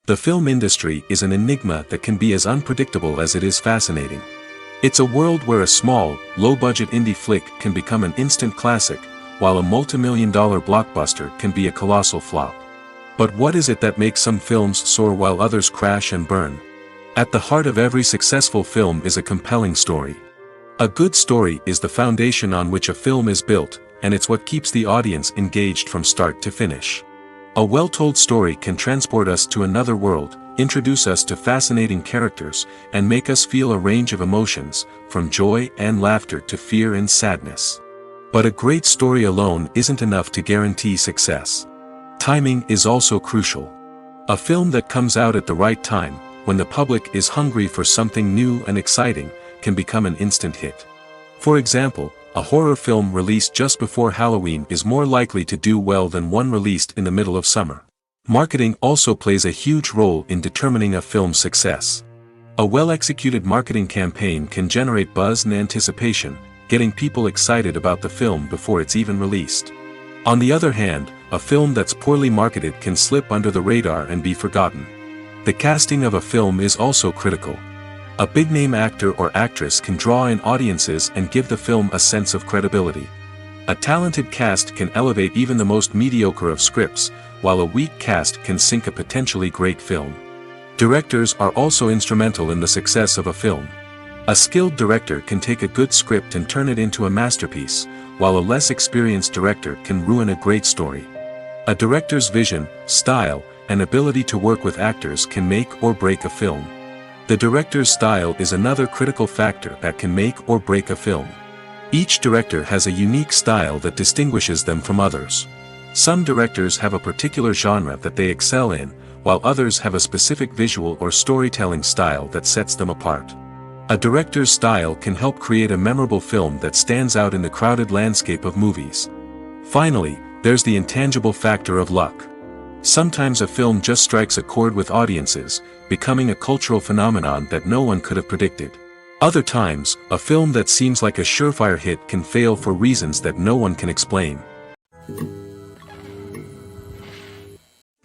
The film industry is an enigma that can be as unpredictable as it is fascinating. It's a world where a small, low-budget indie flick can become an instant classic, while a multi-million-dollar blockbuster can be a colossal flop. But what is it that makes some films soar while others crash and burn? At the heart of every successful film is a compelling story. A good story is the foundation on which a film is built, and it's what keeps the audience engaged from start to finish. A well-told story can transport us to another world, introduce us to fascinating characters, and make us feel a range of emotions, from joy and laughter to fear and sadness. But a great story alone isn't enough to guarantee success. Timing is also crucial. A film that comes out at the right time, when the public is hungry for something new and exciting, can become an instant hit. For example, a horror film released just before Halloween is more likely to do well than one released in the middle of summer. Marketing also plays a huge role in determining a film's success. A well-executed marketing campaign can generate buzz and anticipation, getting people excited about the film before it's even released. On the other hand, a film that's poorly marketed can slip under the radar and be forgotten. The casting of a film is also critical. A big-name actor or actress can draw in audiences and give the film a sense of credibility. A talented cast can elevate even the most mediocre of scripts, while a weak cast can sink a potentially great film. Directors are also instrumental in the success of a film. A skilled director can take a good script and turn it into a masterpiece, while a less experienced director can ruin a great story. A director's vision, style, and ability to work with actors can make or break a film. The director's style is another critical factor that can make or break a film. Each director has a unique style that distinguishes them from others. Some directors have a particular genre that they excel in, while others have a specific visual or storytelling style that sets them apart. A director's style can help create a memorable film that stands out in the crowded landscape of movies. Finally, there's the intangible factor of luck. Sometimes a film just strikes a chord with audiences, becoming a cultural phenomenon that no one could have predicted. Other times, a film that seems like a surefire hit can fail for reasons that no one can explain.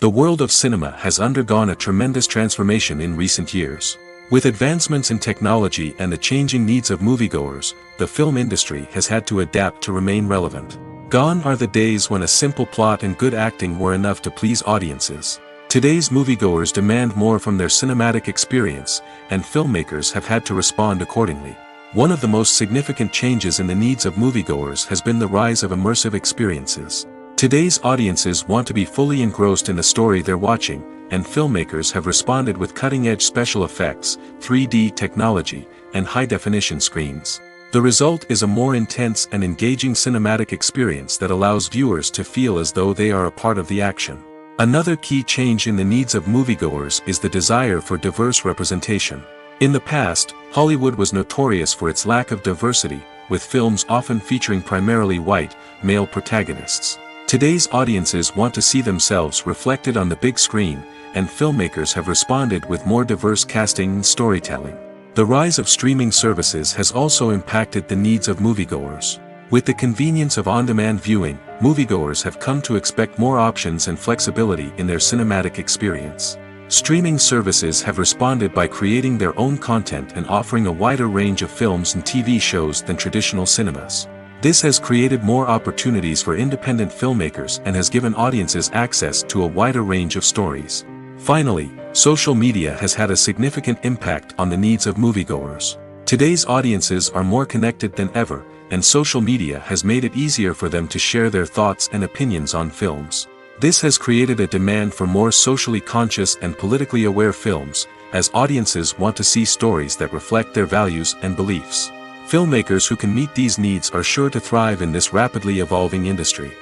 The world of cinema has undergone a tremendous transformation in recent years. With advancements in technology and the changing needs of moviegoers, the film industry has had to adapt to remain relevant. Gone are the days when a simple plot and good acting were enough to please audiences. Today's moviegoers demand more from their cinematic experience, and filmmakers have had to respond accordingly. One of the most significant changes in the needs of moviegoers has been the rise of immersive experiences. Today's audiences want to be fully engrossed in the story they're watching, and filmmakers have responded with cutting-edge special effects, 3D technology, and high-definition screens. The result is a more intense and engaging cinematic experience that allows viewers to feel as though they are a part of the action. Another key change in the needs of moviegoers is the desire for diverse representation. In the past, Hollywood was notorious for its lack of diversity, with films often featuring primarily white, male protagonists. Today's audiences want to see themselves reflected on the big screen, and filmmakers have responded with more diverse casting and storytelling. The rise of streaming services has also impacted the needs of moviegoers. With the convenience of on-demand viewing, moviegoers have come to expect more options and flexibility in their cinematic experience. Streaming services have responded by creating their own content and offering a wider range of films and TV shows than traditional cinemas. This has created more opportunities for independent filmmakers and has given audiences access to a wider range of stories. Finally, social media has had a significant impact on the needs of moviegoers. Today's audiences are more connected than ever, and social media has made it easier for them to share their thoughts and opinions on films. This has created a demand for more socially conscious and politically aware films, as audiences want to see stories that reflect their values and beliefs. Filmmakers who can meet these needs are sure to thrive in this rapidly evolving industry.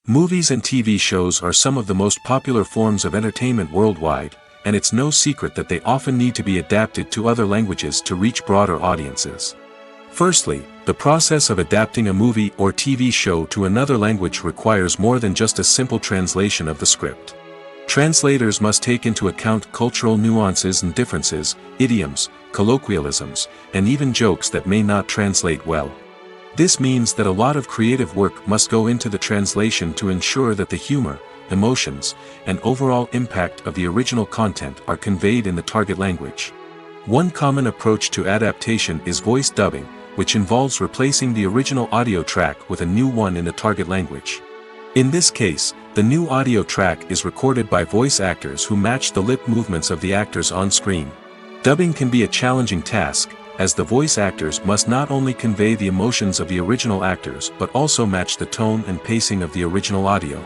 Movies and TV shows are some of the most popular forms of entertainment worldwide, and it's no secret that they often need to be adapted to other languages to reach broader audiences. Firstly, the process of adapting a movie or TV show to another language requires more than just a simple translation of the script. Translators must take into account cultural nuances and differences, idioms, colloquialisms, and even jokes that may not translate well. This means that a lot of creative work must go into the translation to ensure that the humor, emotions, and overall impact of the original content are conveyed in the target language. One common approach to adaptation is voice dubbing, which involves replacing the original audio track with a new one in the target language. In this case, the new audio track is recorded by voice actors who match the lip movements of the actors on screen. Dubbing can be a challenging task, as the voice actors must not only convey the emotions of the original actors but also match the tone and pacing of the original audio.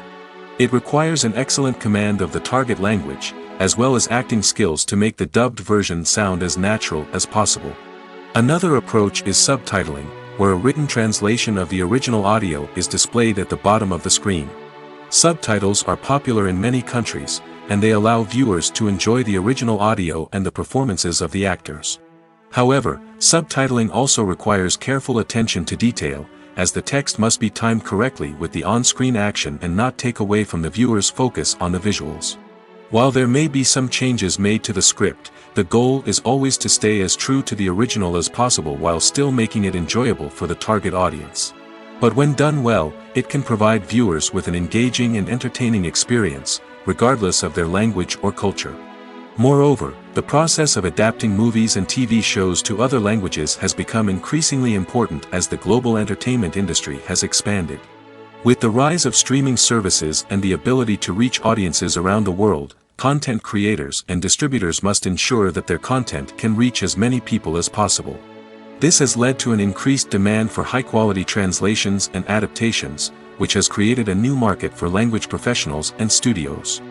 It requires an excellent command of the target language, as well as acting skills to make the dubbed version sound as natural as possible. Another approach is subtitling, where a written translation of the original audio is displayed at the bottom of the screen. Subtitles are popular in many countries, and they allow viewers to enjoy the original audio and the performances of the actors. However, subtitling also requires careful attention to detail, as the text must be timed correctly with the on-screen action and not take away from the viewer's focus on the visuals. While there may be some changes made to the script, the goal is always to stay as true to the original as possible while still making it enjoyable for the target audience. But when done well, it can provide viewers with an engaging and entertaining experience, regardless of their language or culture. Moreover, the process of adapting movies and TV shows to other languages has become increasingly important as the global entertainment industry has expanded. With the rise of streaming services and the ability to reach audiences around the world, content creators and distributors must ensure that their content can reach as many people as possible. This has led to an increased demand for high-quality translations and adaptations, which has created a new market for language professionals and studios.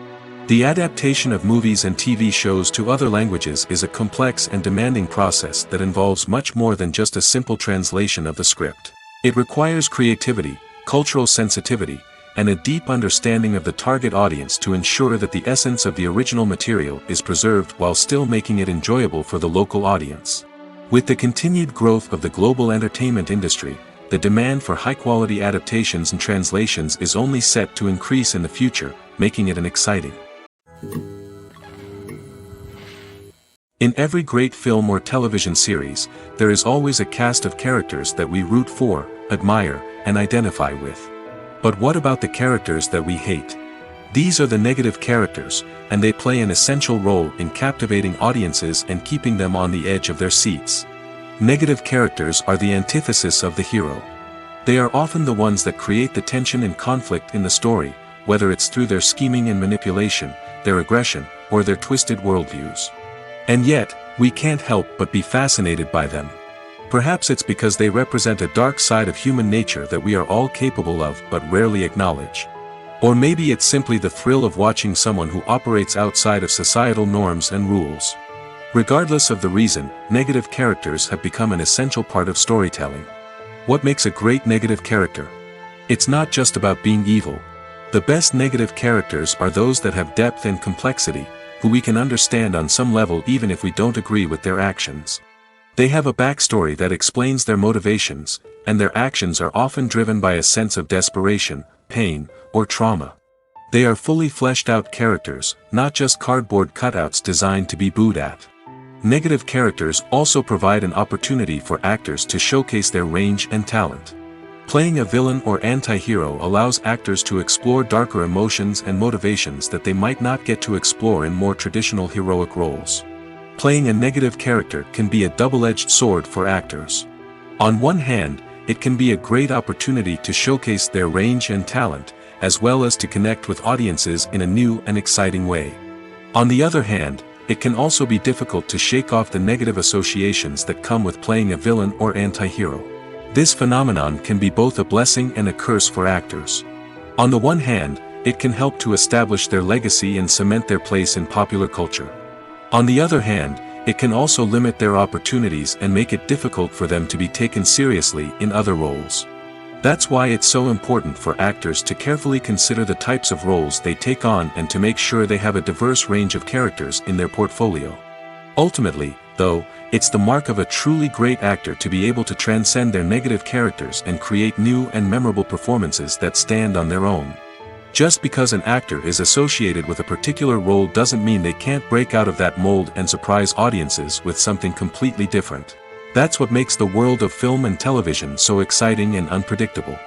The adaptation of movies and TV shows to other languages is a complex and demanding process that involves much more than just a simple translation of the script. It requires creativity, cultural sensitivity, and a deep understanding of the target audience to ensure that the essence of the original material is preserved while still making it enjoyable for the local audience. With the continued growth of the global entertainment industry, the demand for high-quality adaptations and translations is only set to increase in the future, making it an exciting. In every great film or television series, there is always a cast of characters that we root for, admire, and identify with. But what about the characters that we hate? These are the negative characters, and they play an essential role in captivating audiences and keeping them on the edge of their seats. Negative characters are the antithesis of the hero. They are often the ones that create the tension and conflict in the story, whether it's through their scheming and manipulation, their aggression, or their twisted worldviews. And yet, we can't help but be fascinated by them. Perhaps it's because they represent a dark side of human nature that we are all capable of but rarely acknowledge. Or maybe it's simply the thrill of watching someone who operates outside of societal norms and rules. Regardless of the reason, negative characters have become an essential part of storytelling. What makes a great negative character? It's not just about being evil. The best negative characters are those that have depth and complexity, who we can understand on some level even if we don't agree with their actions. They have a backstory that explains their motivations, and their actions are often driven by a sense of desperation, pain, or trauma. They are fully fleshed out characters, not just cardboard cutouts designed to be booed at. Negative characters also provide an opportunity for actors to showcase their range and talent. Playing a villain or anti-hero allows actors to explore darker emotions and motivations that they might not get to explore in more traditional heroic roles. Playing a negative character can be a double-edged sword for actors. On one hand, it can be a great opportunity to showcase their range and talent, as well as to connect with audiences in a new and exciting way. On the other hand, it can also be difficult to shake off the negative associations that come with playing a villain or anti-hero. This phenomenon can be both a blessing and a curse for actors. On the one hand, it can help to establish their legacy and cement their place in popular culture. On the other hand, it can also limit their opportunities and make it difficult for them to be taken seriously in other roles. That's why it's so important for actors to carefully consider the types of roles they take on and to make sure they have a diverse range of characters in their portfolio. Ultimately, though, it's the mark of a truly great actor to be able to transcend their negative characters and create new and memorable performances that stand on their own. Just because an actor is associated with a particular role doesn't mean they can't break out of that mold and surprise audiences with something completely different. That's what makes the world of film and television so exciting and unpredictable.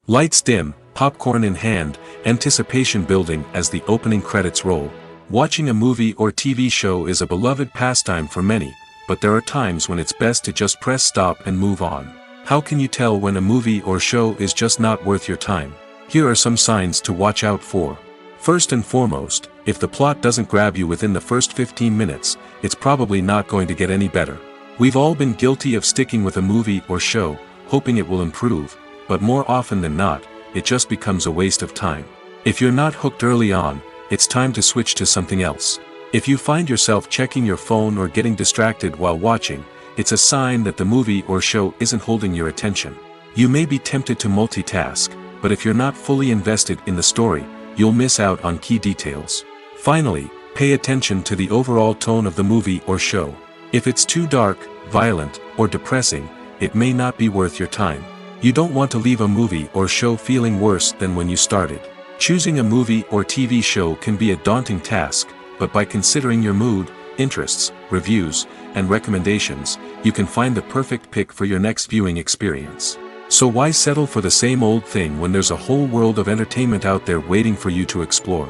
Lights dim, popcorn in hand, anticipation building as the opening credits roll. Watching a movie or TV show is a beloved pastime for many, but there are times when it's best to just press stop and move on. How can you tell when a movie or show is just not worth your time? Here are some signs to watch out for. First and foremost, if the plot doesn't grab you within the first 15 minutes, it's probably not going to get any better. We've all been guilty of sticking with a movie or show, hoping it will improve, but more often than not, it just becomes a waste of time. If you're not hooked early on, it's time to switch to something else. If you find yourself checking your phone or getting distracted while watching, it's a sign that the movie or show isn't holding your attention. You may be tempted to multitask, but if you're not fully invested in the story, you'll miss out on key details. Finally, pay attention to the overall tone of the movie or show. If it's too dark, violent, or depressing, it may not be worth your time. You don't want to leave a movie or show feeling worse than when you started. Choosing a movie or TV show can be a daunting task, but by considering your mood, interests, reviews, and recommendations, you can find the perfect pick for your next viewing experience. So why settle for the same old thing when there's a whole world of entertainment out there waiting for you to explore?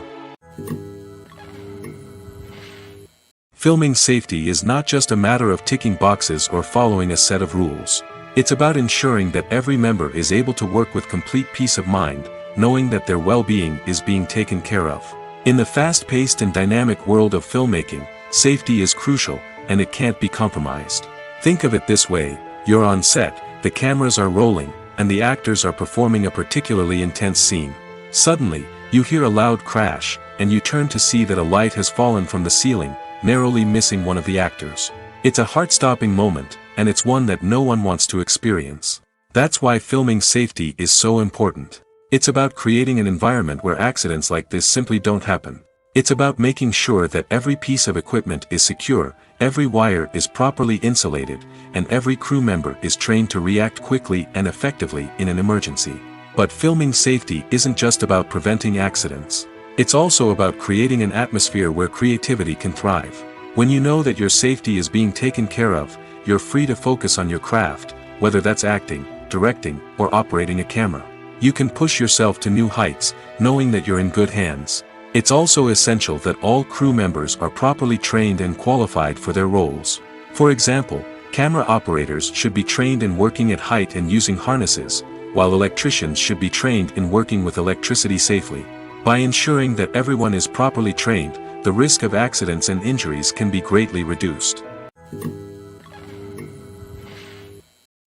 Filming safety is not just a matter of ticking boxes or following a set of rules. It's about ensuring that every member is able to work with complete peace of mind, knowing that their well-being is being taken care of. In the fast-paced and dynamic world of filmmaking, safety is crucial, and it can't be compromised. Think of it this way: you're on set, the cameras are rolling, and the actors are performing a particularly intense scene. Suddenly, you hear a loud crash, and you turn to see that a light has fallen from the ceiling, narrowly missing one of the actors. It's a heart-stopping moment, and it's one that no one wants to experience. That's why filming safety is so important. It's about creating an environment where accidents like this simply don't happen. It's about making sure that every piece of equipment is secure, every wire is properly insulated, and every crew member is trained to react quickly and effectively in an emergency. But filming safety isn't just about preventing accidents. It's also about creating an atmosphere where creativity can thrive. When you know that your safety is being taken care of, you're free to focus on your craft, whether that's acting, directing, or operating a camera. You can push yourself to new heights, knowing that you're in good hands. It's also essential that all crew members are properly trained and qualified for their roles. For example, camera operators should be trained in working at height and using harnesses, while electricians should be trained in working with electricity safely. By ensuring that everyone is properly trained, the risk of accidents and injuries can be greatly reduced.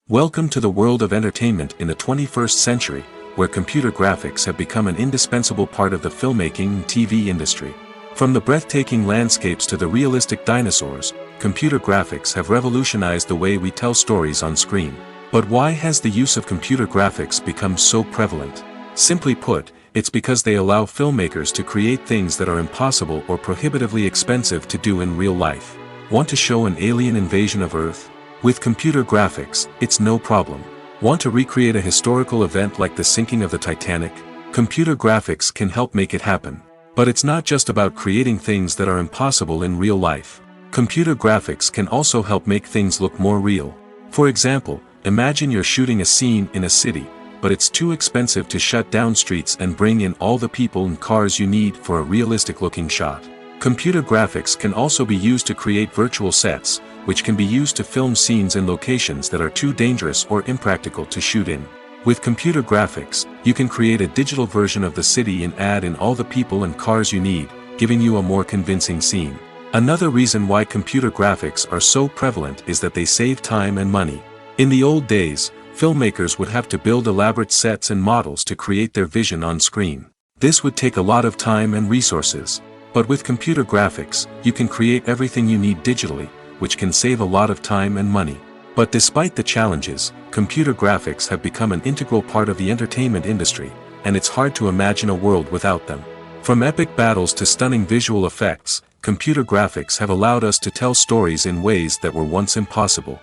Welcome to the world of entertainment in the 21st century, where computer graphics have become an indispensable part of the filmmaking and TV industry. From the breathtaking landscapes to the realistic dinosaurs, computer graphics have revolutionized the way we tell stories on screen. But why has the use of computer graphics become so prevalent? Simply put, it's because they allow filmmakers to create things that are impossible or prohibitively expensive to do in real life. Want to show an alien invasion of Earth? With computer graphics, it's no problem. Want to recreate a historical event like the sinking of the Titanic? Computer graphics can help make it happen. But it's not just about creating things that are impossible in real life. Computer graphics can also help make things look more real. For example, imagine you're shooting a scene in a city, but it's too expensive to shut down streets and bring in all the people and cars you need for a realistic-looking shot. Computer graphics can also be used to create virtual sets, which can be used to film scenes in locations that are too dangerous or impractical to shoot in. With computer graphics, you can create a digital version of the city and add in all the people and cars you need, giving you a more convincing scene. Another reason why computer graphics are so prevalent is that they save time and money. In the old days, filmmakers would have to build elaborate sets and models to create their vision on screen. This would take a lot of time and resources. But with computer graphics, you can create everything you need digitally, which can save a lot of time and money. But despite the challenges, computer graphics have become an integral part of the entertainment industry, and it's hard to imagine a world without them. From epic battles to stunning visual effects, computer graphics have allowed us to tell stories in ways that were once impossible.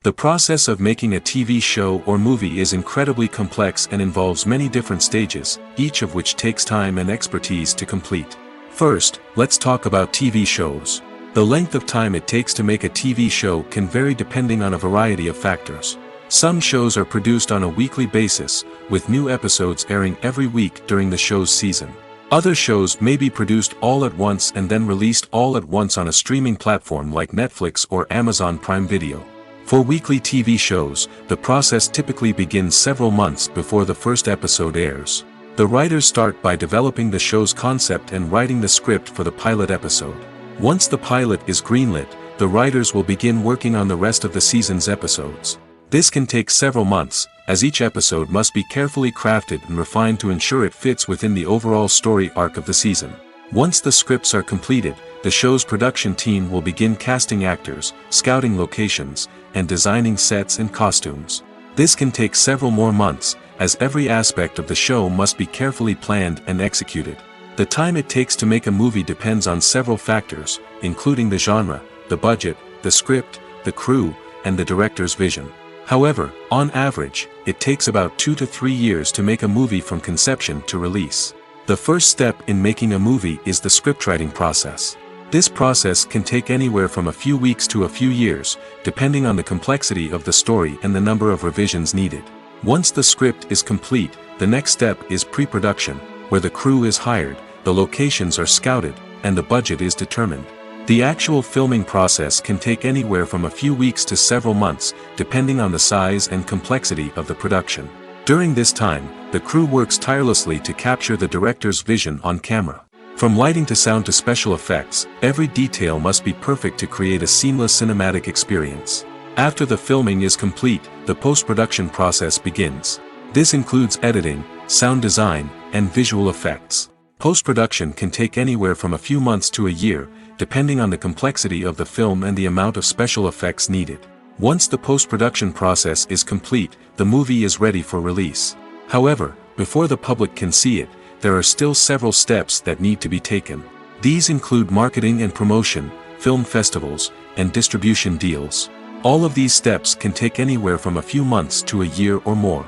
The process of making a TV show or movie is incredibly complex and involves many different stages, each of which takes time and expertise to complete. First, let's talk about TV shows. The length of time it takes to make a TV show can vary depending on a variety of factors. Some shows are produced on a weekly basis, with new episodes airing every week during the show's season. Other shows may be produced all at once and then released all at once on a streaming platform like Netflix or Amazon Prime Video. For weekly TV shows, the process typically begins several months before the first episode airs. The writers start by developing the show's concept and writing the script for the pilot episode. Once the pilot is greenlit, the writers will begin working on the rest of the season's episodes. This can take several months, as each episode must be carefully crafted and refined to ensure it fits within the overall story arc of the season. Once the scripts are completed, the show's production team will begin casting actors, scouting locations, and designing sets and costumes. This can take several more months, as every aspect of the show must be carefully planned and executed. The time it takes to make a movie depends on several factors, including the genre, the budget, the script, the crew, and the director's vision. However, on average, it takes about 2 to 3 years to make a movie from conception to release. The first step in making a movie is the scriptwriting process. This process can take anywhere from a few weeks to a few years, depending on the complexity of the story and the number of revisions needed. Once the script is complete, the next step is pre-production, where the crew is hired, the locations are scouted, and the budget is determined. The actual filming process can take anywhere from a few weeks to several months, depending on the size and complexity of the production. During this time, the crew works tirelessly to capture the director's vision on camera. From lighting to sound to special effects, every detail must be perfect to create a seamless cinematic experience. After the filming is complete, the post-production process begins. This includes editing, sound design, and visual effects. Post-production can take anywhere from a few months to a year, depending on the complexity of the film and the amount of special effects needed. Once the post-production process is complete, the movie is ready for release. However, before the public can see it, there are still several steps that need to be taken. These include marketing and promotion, film festivals, and distribution deals. All of these steps can take anywhere from a few months to a year or more.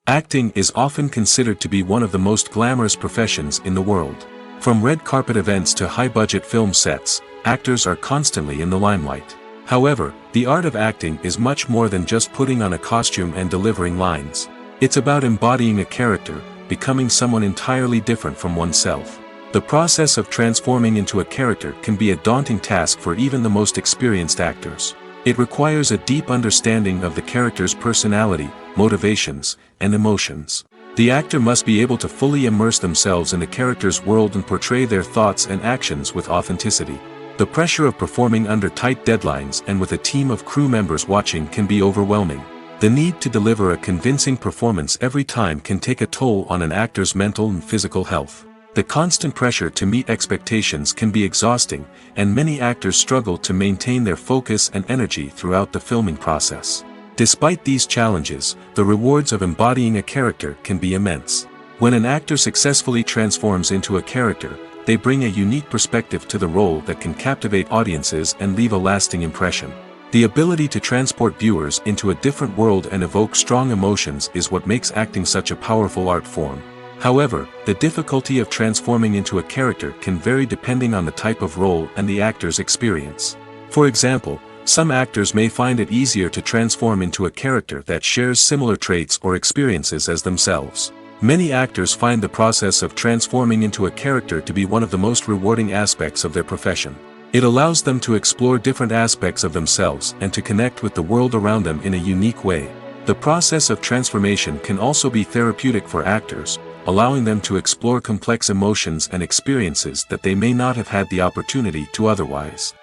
Acting is often considered to be one of the most glamorous professions in the world. From red carpet events to high-budget film sets, actors are constantly in the limelight. However, the art of acting is much more than just putting on a costume and delivering lines. It's about embodying a character, becoming someone entirely different from oneself. The process of transforming into a character can be a daunting task for even the most experienced actors. It requires a deep understanding of the character's personality, motivations, and emotions. The actor must be able to fully immerse themselves in the character's world and portray their thoughts and actions with authenticity. The pressure of performing under tight deadlines and with a team of crew members watching can be overwhelming. The need to deliver a convincing performance every time can take a toll on an actor's mental and physical health. The constant pressure to meet expectations can be exhausting, and many actors struggle to maintain their focus and energy throughout the filming process. Despite these challenges, the rewards of embodying a character can be immense. When an actor successfully transforms into a character, they bring a unique perspective to the role that can captivate audiences and leave a lasting impression. The ability to transport viewers into a different world and evoke strong emotions is what makes acting such a powerful art form. However, the difficulty of transforming into a character can vary depending on the type of role and the actor's experience. For example, some actors may find it easier to transform into a character that shares similar traits or experiences as themselves. Many actors find the process of transforming into a character to be one of the most rewarding aspects of their profession. It allows them to explore different aspects of themselves and to connect with the world around them in a unique way. The process of transformation can also be therapeutic for actors, allowing them to explore complex emotions and experiences that they may not have had the opportunity to otherwise.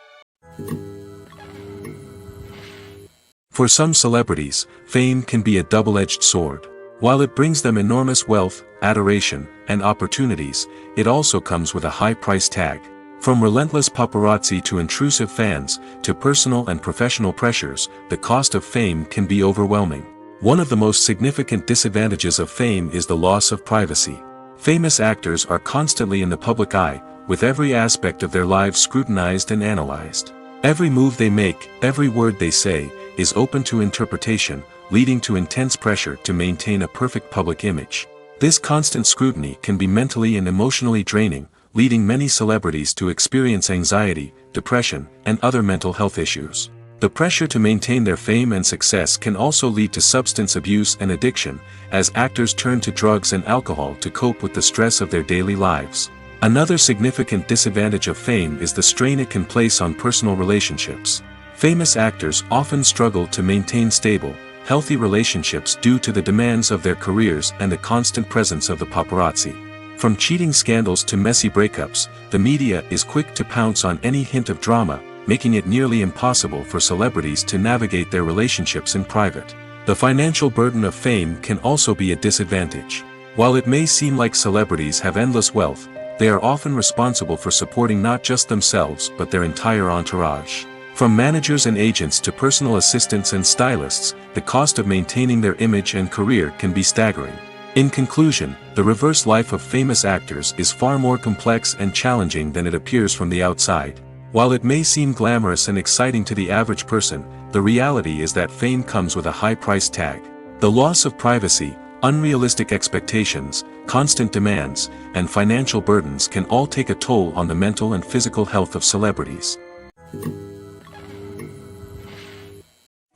For some celebrities, fame can be a double-edged sword. While it brings them enormous wealth, adoration, and opportunities, it also comes with a high price tag. From relentless paparazzi to intrusive fans, to personal and professional pressures, the cost of fame can be overwhelming. One of the most significant disadvantages of fame is the loss of privacy. Famous actors are constantly in the public eye, with every aspect of their lives scrutinized and analyzed. Every move they make, every word they say, is open to interpretation, leading to intense pressure to maintain a perfect public image. This constant scrutiny can be mentally and emotionally draining, leading many celebrities to experience anxiety, depression, and other mental health issues. The pressure to maintain their fame and success can also lead to substance abuse and addiction, as actors turn to drugs and alcohol to cope with the stress of their daily lives. Another significant disadvantage of fame is the strain it can place on personal relationships. Famous actors often struggle to maintain stable, healthy relationships due to the demands of their careers and the constant presence of the paparazzi. From cheating scandals to messy breakups, the media is quick to pounce on any hint of drama, making it nearly impossible for celebrities to navigate their relationships in private. The financial burden of fame can also be a disadvantage. While it may seem like celebrities have endless wealth, they are often responsible for supporting not just themselves but their entire entourage. From managers and agents to personal assistants and stylists, the cost of maintaining their image and career can be staggering. In conclusion, the reverse life of famous actors is far more complex and challenging than it appears from the outside. While it may seem glamorous and exciting to the average person, the reality is that fame comes with a high price tag. The loss of privacy, unrealistic expectations, constant demands, and financial burdens can all take a toll on the mental and physical health of celebrities.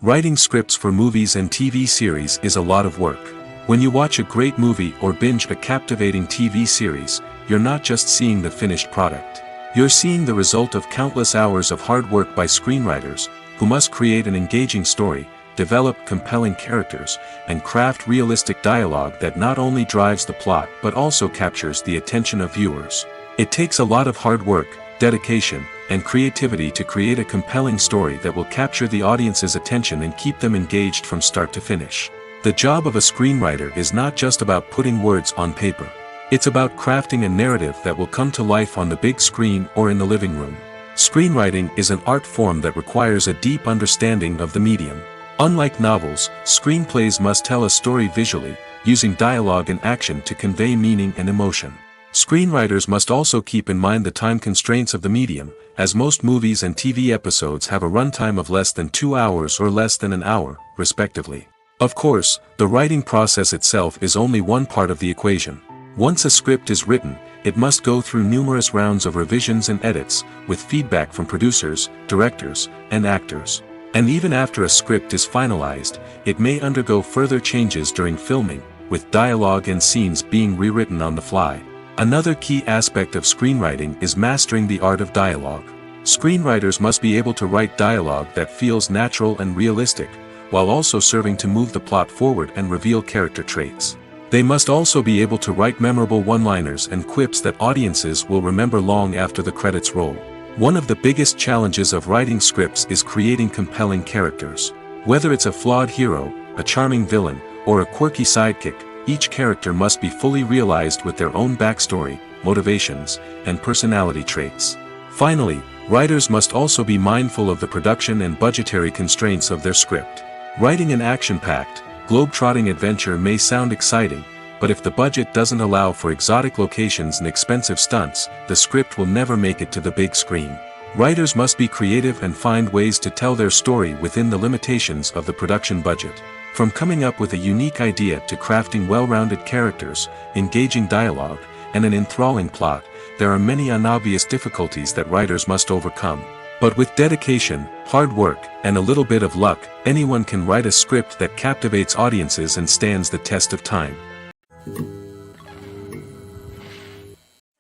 Writing scripts for movies and TV series is a lot of work. When you watch a great movie or binge a captivating TV series, you're not just seeing the finished product. You're seeing the result of countless hours of hard work by screenwriters, who must create an engaging story, develop compelling characters, and craft realistic dialogue that not only drives the plot but also captures the attention of viewers. It takes a lot of hard work, dedication, and creativity to create a compelling story that will capture the audience's attention and keep them engaged from start to finish. The job of a screenwriter is not just about putting words on paper. It's about crafting a narrative that will come to life on the big screen or in the living room. Screenwriting is an art form that requires a deep understanding of the medium. Unlike novels, screenplays must tell a story visually, using dialogue and action to convey meaning and emotion. Screenwriters must also keep in mind the time constraints of the medium, as most movies and TV episodes have a runtime of less than 2 hours or less than an hour, respectively. Of course, the writing process itself is only one part of the equation. Once a script is written, it must go through numerous rounds of revisions and edits, with feedback from producers, directors, and actors. And even after a script is finalized, it may undergo further changes during filming, with dialogue and scenes being rewritten on the fly. Another key aspect of screenwriting is mastering the art of dialogue. Screenwriters must be able to write dialogue that feels natural and realistic, while also serving to move the plot forward and reveal character traits. They must also be able to write memorable one-liners and quips that audiences will remember long after the credits roll. One of the biggest challenges of writing scripts is creating compelling characters. Whether it's a flawed hero, a charming villain, or a quirky sidekick, each character must be fully realized with their own backstory, motivations, and personality traits. Finally, writers must also be mindful of the production and budgetary constraints of their script. Writing an action-packed, globe-trotting adventure may sound exciting, but if the budget doesn't allow for exotic locations and expensive stunts, the script will never make it to the big screen. Writers must be creative and find ways to tell their story within the limitations of the production budget. From coming up with a unique idea to crafting well-rounded characters, engaging dialogue, and an enthralling plot, there are many unobvious difficulties that writers must overcome. But with dedication, hard work, and a little bit of luck, anyone can write a script that captivates audiences and stands the test of time.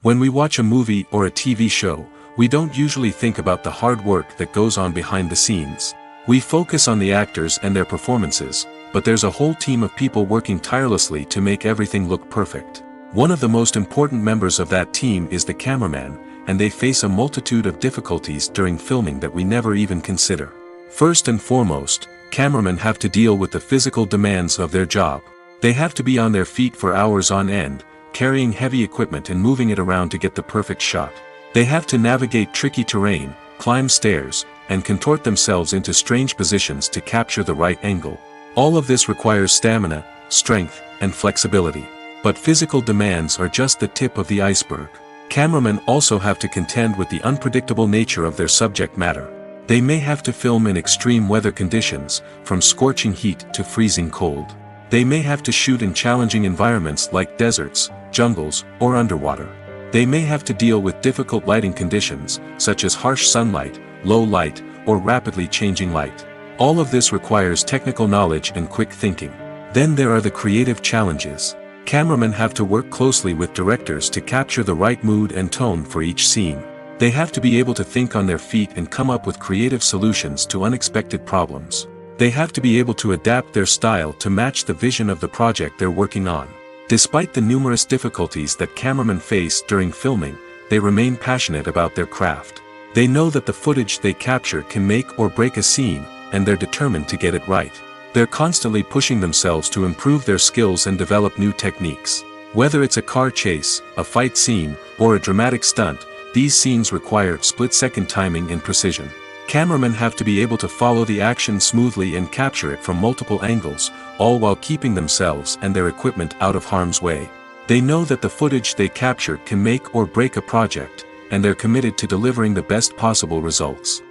When we watch a movie or a TV show, we don't usually think about the hard work that goes on behind the scenes. We focus on the actors and their performances, but there's a whole team of people working tirelessly to make everything look perfect. One of the most important members of that team is the cameraman, and they face a multitude of difficulties during filming that we never even consider. First and foremost, cameramen have to deal with the physical demands of their job. They have to be on their feet for hours on end, carrying heavy equipment and moving it around to get the perfect shot. They have to navigate tricky terrain, climb stairs, and contort themselves into strange positions to capture the right angle. All of this requires stamina, strength, and flexibility. But physical demands are just the tip of the iceberg. Cameramen also have to contend with the unpredictable nature of their subject matter. They may have to film in extreme weather conditions, from scorching heat to freezing cold. They may have to shoot in challenging environments like deserts, jungles, or underwater. They may have to deal with difficult lighting conditions, such as harsh sunlight, low light, or rapidly changing light. All of this requires technical knowledge and quick thinking. Then there are the creative challenges. Cameramen have to work closely with directors to capture the right mood and tone for each scene. They have to be able to think on their feet and come up with creative solutions to unexpected problems. They have to be able to adapt their style to match the vision of the project they're working on. Despite the numerous difficulties that cameramen face during filming, they remain passionate about their craft. They know that the footage they capture can make or break a scene, and they're determined to get it right. They're constantly pushing themselves to improve their skills and develop new techniques. Whether it's a car chase, a fight scene, or a dramatic stunt, these scenes require split-second timing and precision. Cameramen have to be able to follow the action smoothly and capture it from multiple angles, all while keeping themselves and their equipment out of harm's way. They know that the footage they capture can make or break a project, and they're committed to delivering the best possible results.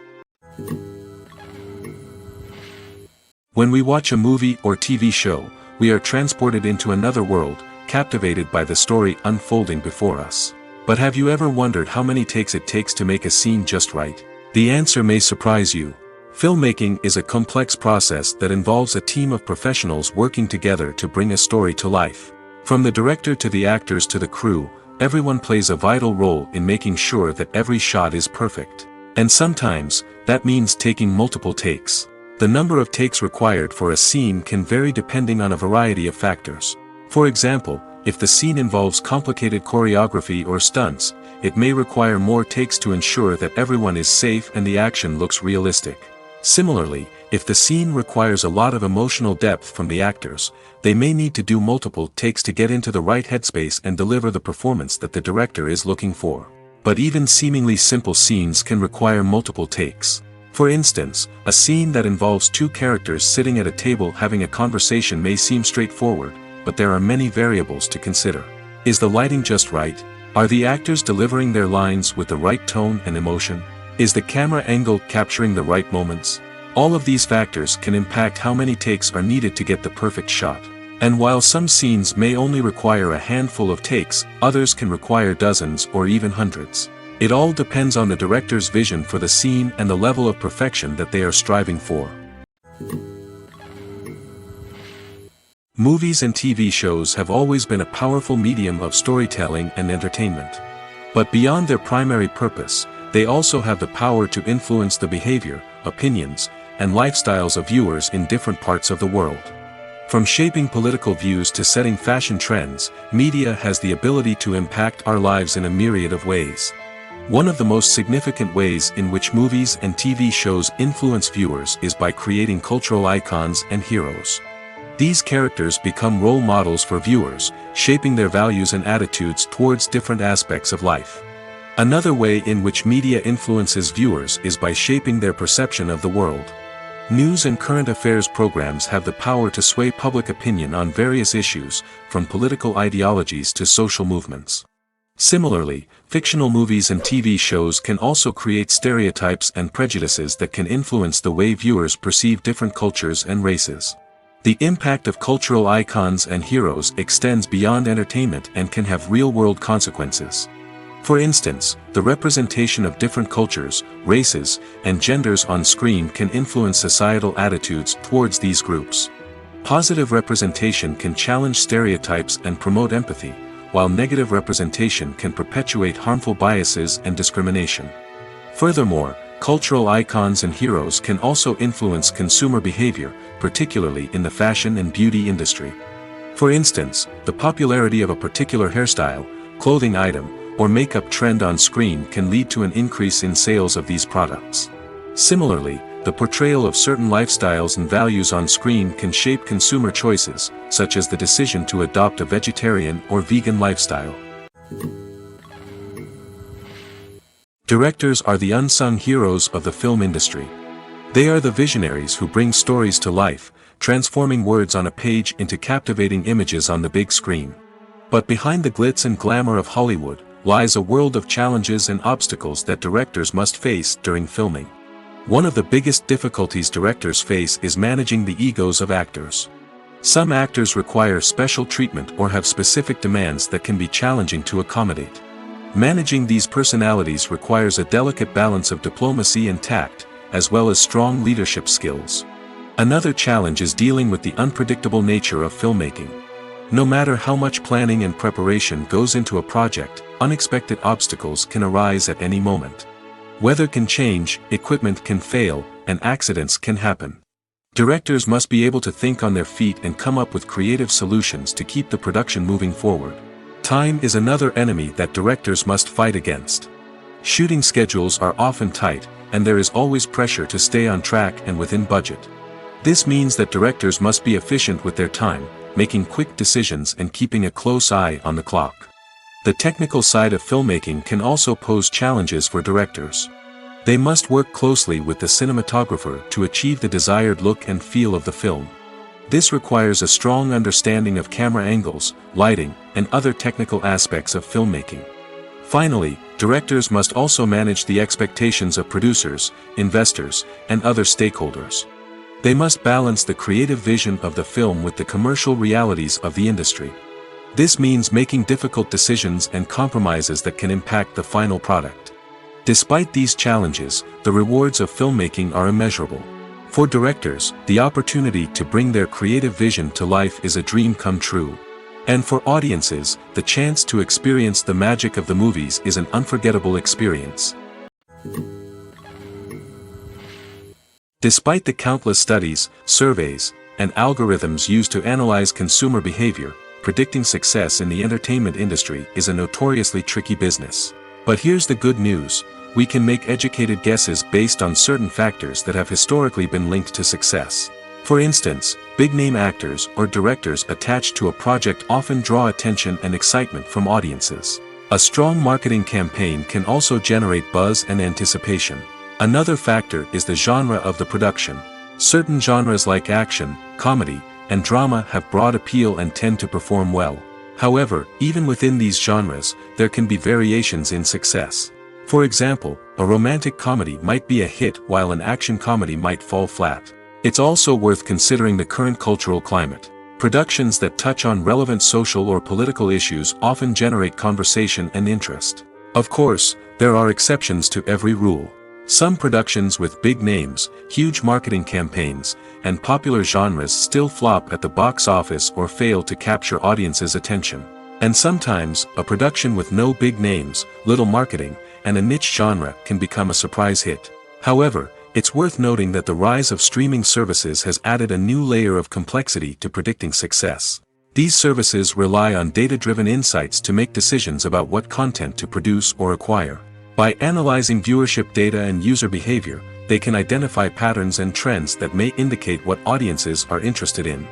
When we watch a movie or TV show, we are transported into another world, captivated by the story unfolding before us. But have you ever wondered how many takes it takes to make a scene just right? The answer may surprise you. Filmmaking is a complex process that involves a team of professionals working together to bring a story to life. From the director to the actors to the crew, everyone plays a vital role in making sure that every shot is perfect. And sometimes, that means taking multiple takes. The number of takes required for a scene can vary depending on a variety of factors. For example, if the scene involves complicated choreography or stunts, it may require more takes to ensure that everyone is safe and the action looks realistic. Similarly, if the scene requires a lot of emotional depth from the actors, they may need to do multiple takes to get into the right headspace and deliver the performance that the director is looking for. But even seemingly simple scenes can require multiple takes. For instance, a scene that involves two characters sitting at a table having a conversation may seem straightforward, but there are many variables to consider. Is the lighting just right? Are the actors delivering their lines with the right tone and emotion? Is the camera angle capturing the right moments? All of these factors can impact how many takes are needed to get the perfect shot. And while some scenes may only require a handful of takes, others can require dozens or even hundreds. It all depends on the director's vision for the scene and the level of perfection that they are striving for. Movies and TV shows have always been a powerful medium of storytelling and entertainment. But beyond their primary purpose, they also have the power to influence the behavior, opinions, and lifestyles of viewers in different parts of the world. From shaping political views to setting fashion trends, media has the ability to impact our lives in a myriad of ways. One of the most significant ways in which movies and TV shows influence viewers is by creating cultural icons and heroes. These characters become role models for viewers, shaping their values and attitudes towards different aspects of life. Another way in which media influences viewers is by shaping their perception of the world. News and current affairs programs have the power to sway public opinion on various issues, from political ideologies to social movements. Similarly, fictional movies and TV shows can also create stereotypes and prejudices that can influence the way viewers perceive different cultures and races. The impact of cultural icons and heroes extends beyond entertainment and can have real-world consequences. For instance, the representation of different cultures, races, and genders on screen can influence societal attitudes towards these groups. Positive representation can challenge stereotypes and promote empathy, while negative representation can perpetuate harmful biases and discrimination. Furthermore, cultural icons and heroes can also influence consumer behavior, particularly in the fashion and beauty industry. For instance, the popularity of a particular hairstyle, clothing item, or makeup trend on screen can lead to an increase in sales of these products. Similarly, the portrayal of certain lifestyles and values on screen can shape consumer choices, such as the decision to adopt a vegetarian or vegan lifestyle. Directors are the unsung heroes of the film industry. They are the visionaries who bring stories to life, transforming words on a page into captivating images on the big screen. But behind the glitz and glamour of Hollywood lies a world of challenges and obstacles that directors must face during filming. One of the biggest difficulties directors face is managing the egos of actors. Some actors require special treatment or have specific demands that can be challenging to accommodate. Managing these personalities requires a delicate balance of diplomacy and tact, as well as strong leadership skills. Another challenge is dealing with the unpredictable nature of filmmaking. No matter how much planning and preparation goes into a project, unexpected obstacles can arise at any moment. Weather can change, equipment can fail, and accidents can happen. Directors must be able to think on their feet and come up with creative solutions to keep the production moving forward. Time is another enemy that directors must fight against. Shooting schedules are often tight, and there is always pressure to stay on track and within budget. This means that directors must be efficient with their time, making quick decisions and keeping a close eye on the clock. The technical side of filmmaking can also pose challenges for directors. They must work closely with the cinematographer to achieve the desired look and feel of the film. This requires a strong understanding of camera angles, lighting, and other technical aspects of filmmaking. Finally, directors must also manage the expectations of producers, investors, and other stakeholders. They must balance the creative vision of the film with the commercial realities of the industry. This means making difficult decisions and compromises that can impact the final product. Despite these challenges, the rewards of filmmaking are immeasurable. For directors, the opportunity to bring their creative vision to life is a dream come true. And for audiences, the chance to experience the magic of the movies is an unforgettable experience. Despite the countless studies, surveys, and algorithms used to analyze consumer behavior, predicting success in the entertainment industry is a notoriously tricky business. But here's the good news: we can make educated guesses based on certain factors that have historically been linked to success. For instance, big-name actors or directors attached to a project often draw attention and excitement from audiences. A strong marketing campaign can also generate buzz and anticipation. Another factor is the genre of the production. Certain genres like action, comedy, and drama have broad appeal and tend to perform well. However, even within these genres, there can be variations in success. For example, a romantic comedy might be a hit while an action comedy might fall flat. It's also worth considering the current cultural climate. Productions that touch on relevant social or political issues often generate conversation and interest. Of course, there are exceptions to every rule. Some productions with big names, huge marketing campaigns, and popular genres still flop at the box office or fail to capture audiences' attention. And sometimes, a production with no big names, little marketing, and a niche genre can become a surprise hit. However, it's worth noting that the rise of streaming services has added a new layer of complexity to predicting success. These services rely on data-driven insights to make decisions about what content to produce or acquire. By analyzing viewership data and user behavior, they can identify patterns and trends that may indicate what audiences are interested in.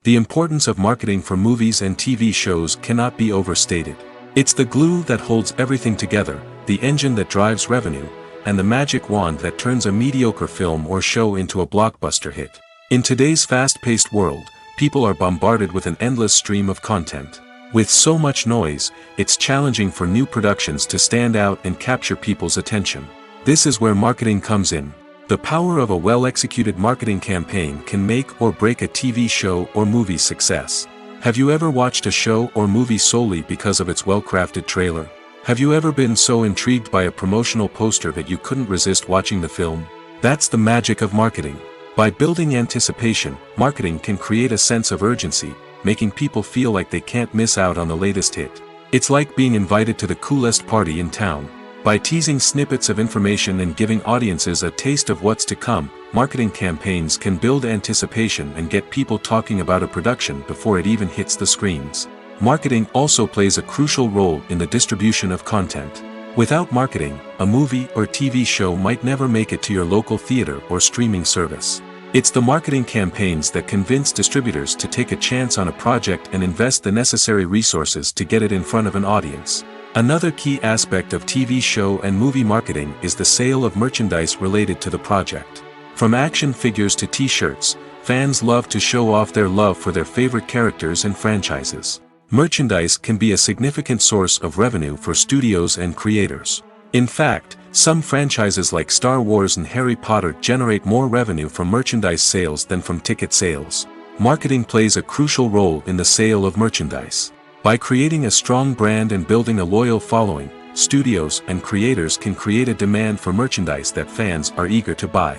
The importance of marketing for movies and TV shows cannot be overstated. It's the glue that holds everything together, the engine that drives revenue, and the magic wand that turns a mediocre film or show into a blockbuster hit. In today's fast-paced world, people are bombarded with an endless stream of content. With so much noise, it's challenging for new productions to stand out and capture people's attention. This is where marketing comes in. The power of a well-executed marketing campaign can make or break a TV show or movie's success. Have you ever watched a show or movie solely because of its well-crafted trailer? Have you ever been so intrigued by a promotional poster that you couldn't resist watching the film? That's the magic of marketing. By building anticipation, marketing can create a sense of urgency, making people feel like they can't miss out on the latest hit. It's like being invited to the coolest party in town. By teasing snippets of information and giving audiences a taste of what's to come, marketing campaigns can build anticipation and get people talking about a production before it even hits the screens. Marketing also plays a crucial role in the distribution of content. Without marketing, a movie or TV show might never make it to your local theater or streaming service. It's the marketing campaigns that convince distributors to take a chance on a project and invest the necessary resources to get it in front of an audience. Another key aspect of TV show and movie marketing is the sale of merchandise related to the project. From action figures to t-shirts, fans love to show off their love for their favorite characters and franchises. Merchandise can be a significant source of revenue for studios and creators. In fact, some franchises like Star Wars and Harry Potter generate more revenue from merchandise sales than from ticket sales. Marketing plays a crucial role in the sale of merchandise. By creating a strong brand and building a loyal following, studios and creators can create a demand for merchandise that fans are eager to buy.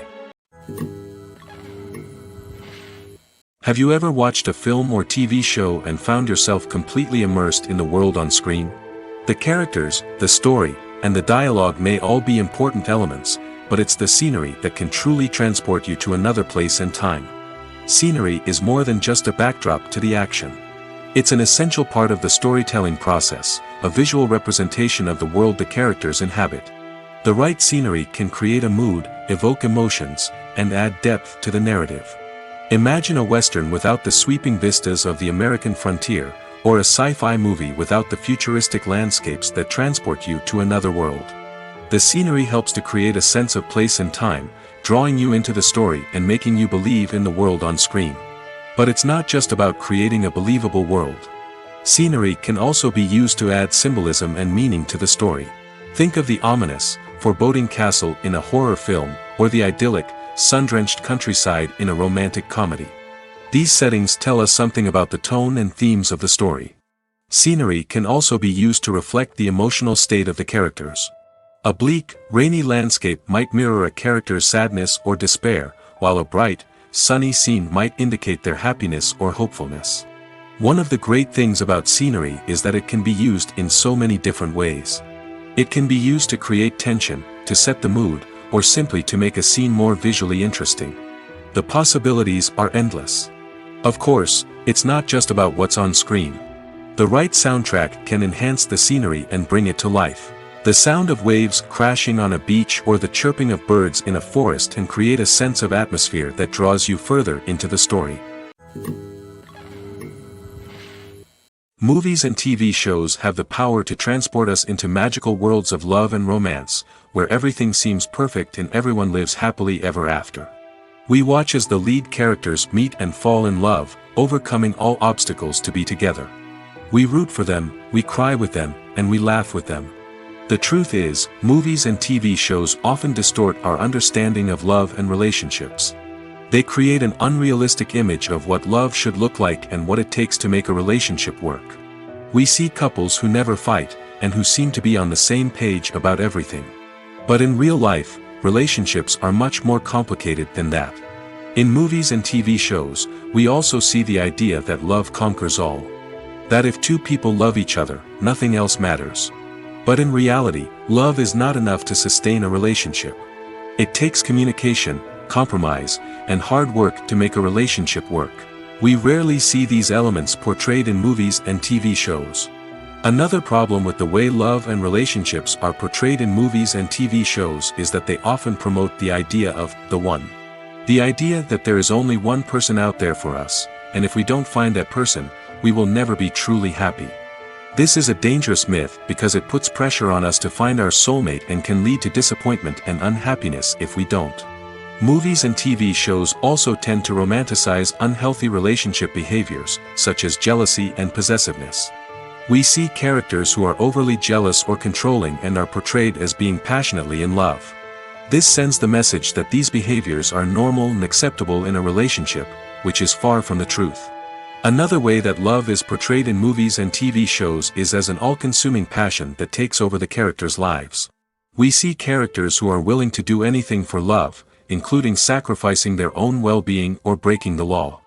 Have you ever watched a film or TV show and found yourself completely immersed in the world on screen? The characters, the story, and the dialogue may all be important elements, but it's the scenery that can truly transport you to another place and time. Scenery is more than just a backdrop to the action. It's an essential part of the storytelling process, a visual representation of the world the characters inhabit. The right scenery can create a mood, evoke emotions, and add depth to the narrative. Imagine a Western without the sweeping vistas of the American frontier, or a sci-fi movie without the futuristic landscapes that transport you to another world. The scenery helps to create a sense of place and time, drawing you into the story and making you believe in the world on screen. But it's not just about creating a believable world. Scenery can also be used to add symbolism and meaning to the story. Think of the ominous, foreboding castle in a horror film, or the idyllic, sun-drenched countryside in a romantic comedy. These settings tell us something about the tone and themes of the story. Scenery can also be used to reflect the emotional state of the characters. A bleak, rainy landscape might mirror a character's sadness or despair, while a bright, sunny scene might indicate their happiness or hopefulness. One of the great things about scenery is that it can be used in so many different ways. It can be used to create tension, to set the mood, or simply to make a scene more visually interesting. The possibilities are endless. Of course, it's not just about what's on screen. The right soundtrack can enhance the scenery and bring it to life. The sound of waves crashing on a beach or the chirping of birds in a forest can create a sense of atmosphere that draws you further into the story. Movies and TV shows have the power to transport us into magical worlds of love and romance, where everything seems perfect and everyone lives happily ever after. We watch as the lead characters meet and fall in love, overcoming all obstacles to be together. We root for them, we cry with them, and we laugh with them. The truth is, movies and TV shows often distort our understanding of love and relationships. They create an unrealistic image of what love should look like and what it takes to make a relationship work. We see couples who never fight, and who seem to be on the same page about everything. But in real life, relationships are much more complicated than that. In movies and TV shows, we also see the idea that love conquers all. That if two people love each other, nothing else matters. But in reality, love is not enough to sustain a relationship. It takes communication, compromise, and hard work to make a relationship work. We rarely see these elements portrayed in movies and TV shows. Another problem with the way love and relationships are portrayed in movies and TV shows is that they often promote the idea of the one. The idea that there is only one person out there for us, and if we don't find that person, we will never be truly happy. This is a dangerous myth because it puts pressure on us to find our soulmate and can lead to disappointment and unhappiness if we don't. Movies and TV shows also tend to romanticize unhealthy relationship behaviors, such as jealousy and possessiveness. We see characters who are overly jealous or controlling and are portrayed as being passionately in love. This sends the message that these behaviors are normal and acceptable in a relationship, which is far from the truth. Another way that love is portrayed in movies and TV shows is as an all-consuming passion that takes over the characters' lives. We see characters who are willing to do anything for love, including sacrificing their own well-being or breaking the law.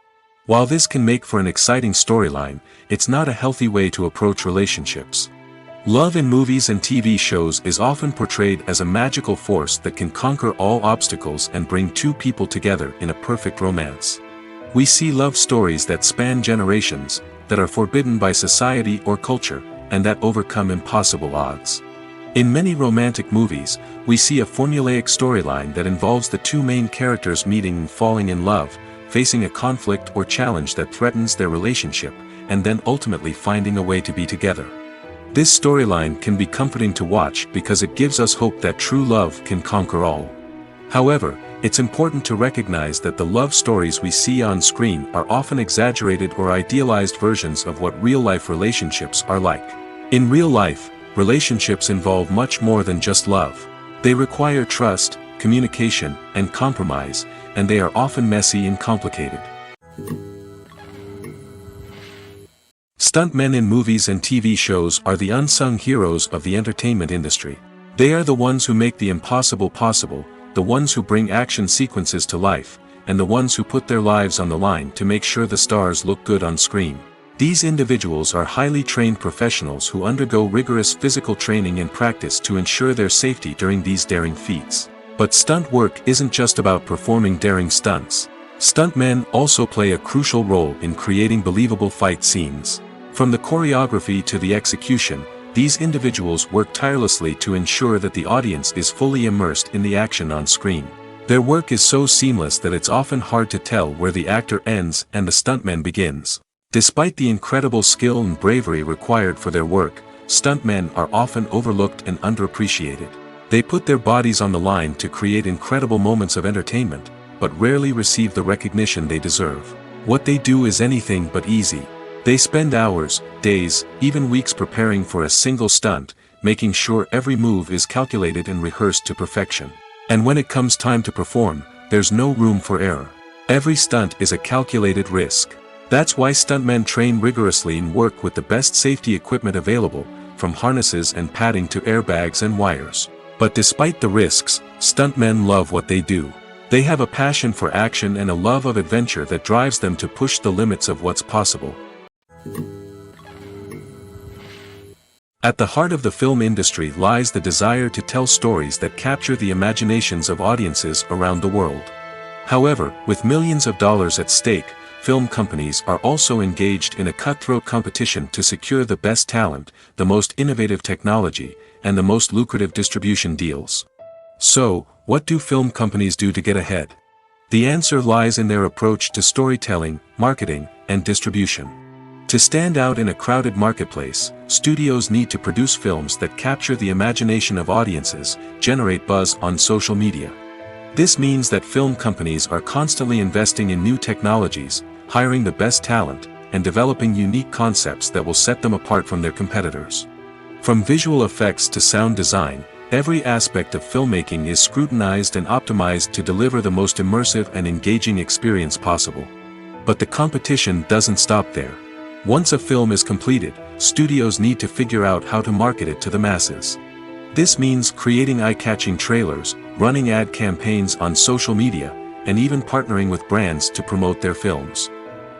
While this can make for an exciting storyline, it's not a healthy way to approach relationships. Love in movies and TV shows is often portrayed as a magical force that can conquer all obstacles and bring two people together in a perfect romance. We see love stories that span generations, that are forbidden by society or culture, and that overcome impossible odds. In many romantic movies, we see a formulaic storyline that involves the two main characters meeting and falling in love, facing a conflict or challenge that threatens their relationship, and then ultimately finding a way to be together. This storyline can be comforting to watch because it gives us hope that true love can conquer all. However, it's important to recognize that the love stories we see on screen are often exaggerated or idealized versions of what real-life relationships are like. In real life, relationships involve much more than just love. They require trust, communication, and compromise, and they are often messy and complicated. Stuntmen in movies and TV shows are the unsung heroes of the entertainment industry. They are the ones who make the impossible possible, the ones who bring action sequences to life, and the ones who put their lives on the line to make sure the stars look good on screen. These individuals are highly trained professionals who undergo rigorous physical training and practice to ensure their safety during these daring feats. But stunt work isn't just about performing daring stunts. Stuntmen also play a crucial role in creating believable fight scenes. From the choreography to the execution, these individuals work tirelessly to ensure that the audience is fully immersed in the action on screen. Their work is so seamless that it's often hard to tell where the actor ends and the stuntman begins. Despite the incredible skill and bravery required for their work, stuntmen are often overlooked and underappreciated. They put their bodies on the line to create incredible moments of entertainment, but rarely receive the recognition they deserve. What they do is anything but easy. They spend hours, days, even weeks preparing for a single stunt, making sure every move is calculated and rehearsed to perfection. And when it comes time to perform, there's no room for error. Every stunt is a calculated risk. That's why stuntmen train rigorously and work with the best safety equipment available, from harnesses and padding to airbags and wires. But despite the risks, stuntmen love what they do. They have a passion for action and a love of adventure that drives them to push the limits of what's possible. At the heart of the film industry lies the desire to tell stories that capture the imaginations of audiences around the world. However, with millions of dollars at stake, film companies are also engaged in a cutthroat competition to secure the best talent, the most innovative technology, and the most lucrative distribution deals. So, what do film companies do to get ahead? The answer lies in their approach to storytelling, marketing, and distribution. To stand out in a crowded marketplace, studios need to produce films that capture the imagination of audiences, generate buzz on social media. This means that film companies are constantly investing in new technologies, hiring the best talent, and developing unique concepts that will set them apart from their competitors. From visual effects to sound design, every aspect of filmmaking is scrutinized and optimized to deliver the most immersive and engaging experience possible. But the competition doesn't stop there. Once a film is completed, studios need to figure out how to market it to the masses. This means creating eye-catching trailers, running ad campaigns on social media, and even partnering with brands to promote their films.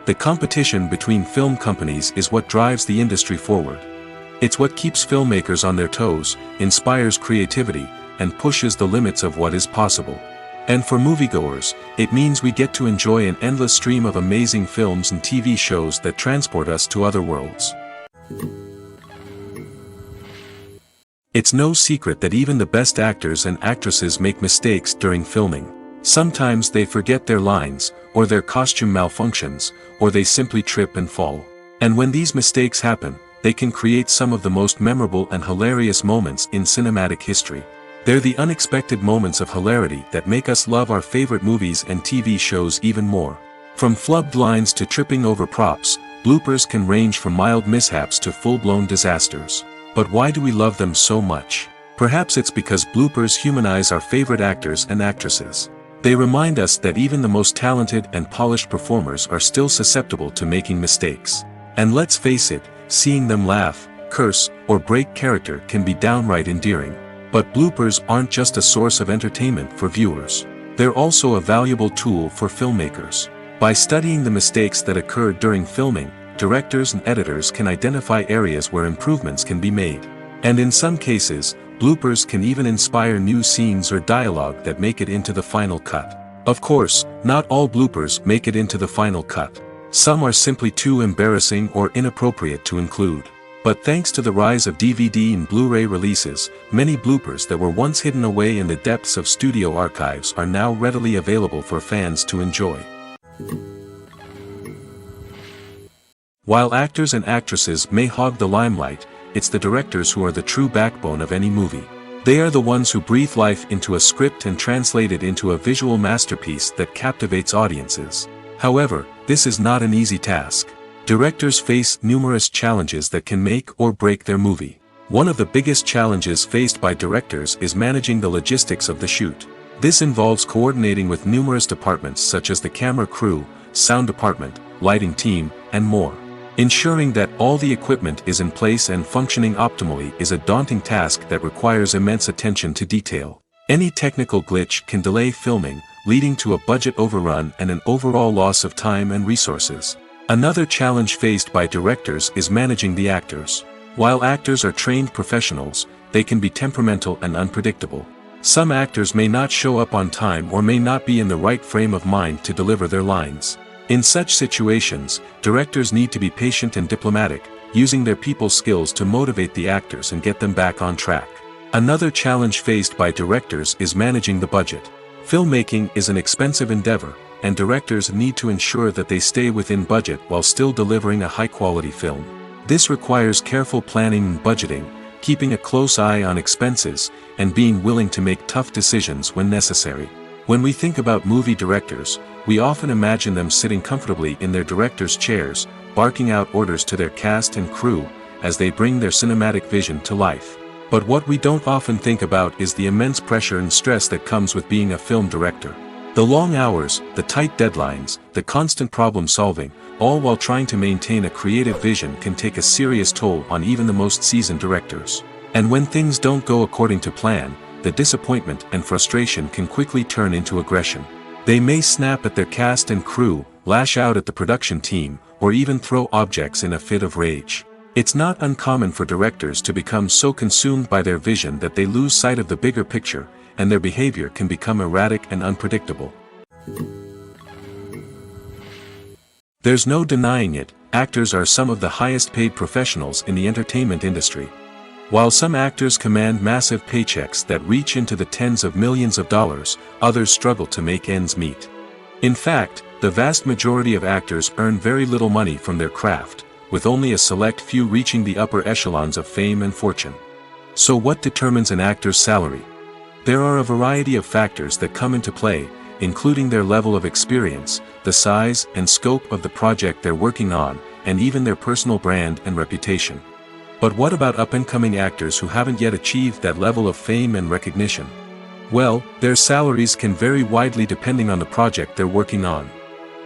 The competition between film companies is what drives the industry forward. It's what keeps filmmakers on their toes, inspires creativity, and pushes the limits of what is possible. And for moviegoers, it means we get to enjoy an endless stream of amazing films and TV shows that transport us to other worlds. It's no secret that even the best actors and actresses make mistakes during filming. Sometimes they forget their lines, or their costume malfunctions, or they simply trip and fall. And when these mistakes happen, they can create some of the most memorable and hilarious moments in cinematic history. They're the unexpected moments of hilarity that make us love our favorite movies and TV shows even more. From flubbed lines to tripping over props, bloopers can range from mild mishaps to full-blown disasters. But why do we love them so much? Perhaps it's because bloopers humanize our favorite actors and actresses. They remind us that even the most talented and polished performers are still susceptible to making mistakes. And let's face it, seeing them laugh, curse, or break character can be downright endearing. But bloopers aren't just a source of entertainment for viewers. They're also a valuable tool for filmmakers. By studying the mistakes that occurred during filming, directors and editors can identify areas where improvements can be made. And in some cases, bloopers can even inspire new scenes or dialogue that make it into the final cut. Of course, not all bloopers make it into the final cut. Some are simply too embarrassing or inappropriate to include. But thanks to the rise of DVD and Blu-ray releases, many bloopers that were once hidden away in the depths of studio archives are now readily available for fans to enjoy. While actors and actresses may hog the limelight, it's the directors who are the true backbone of any movie. They are the ones who breathe life into a script and translate it into a visual masterpiece that captivates audiences. However, this is not an easy task. Directors face numerous challenges that can make or break their movie. One of the biggest challenges faced by directors is managing the logistics of the shoot. This involves coordinating with numerous departments such as the camera crew, sound department, lighting team, and more. Ensuring that all the equipment is in place and functioning optimally is a daunting task that requires immense attention to detail. Any technical glitch can delay filming, leading to a budget overrun and an overall loss of time and resources. Another challenge faced by directors is managing the actors. While actors are trained professionals, they can be temperamental and unpredictable. Some actors may not show up on time or may not be in the right frame of mind to deliver their lines. In such situations, directors need to be patient and diplomatic, using their people skills to motivate the actors and get them back on track. Another challenge faced by directors is managing the budget. Filmmaking is an expensive endeavor, and directors need to ensure that they stay within budget while still delivering a high-quality film. This requires careful planning and budgeting, keeping a close eye on expenses, and being willing to make tough decisions when necessary. When we think about movie directors, we often imagine them sitting comfortably in their director's chairs, barking out orders to their cast and crew, as they bring their cinematic vision to life. But what we don't often think about is the immense pressure and stress that comes with being a film director. The long hours, the tight deadlines, the constant problem solving, all while trying to maintain a creative vision can take a serious toll on even the most seasoned directors. And when things don't go according to plan, the disappointment and frustration can quickly turn into aggression. They may snap at their cast and crew, lash out at the production team, or even throw objects in a fit of rage. It's not uncommon for directors to become so consumed by their vision that they lose sight of the bigger picture, and their behavior can become erratic and unpredictable. There's no denying it, actors are some of the highest paid professionals in the entertainment industry. While some actors command massive paychecks that reach into the tens of millions of dollars, others struggle to make ends meet. In fact, the vast majority of actors earn very little money from their craft, with only a select few reaching the upper echelons of fame and fortune. So what determines an actor's salary? There are a variety of factors that come into play, including their level of experience, the size and scope of the project they're working on, and even their personal brand and reputation. But what about up-and-coming actors who haven't yet achieved that level of fame and recognition? Well, their salaries can vary widely depending on the project they're working on.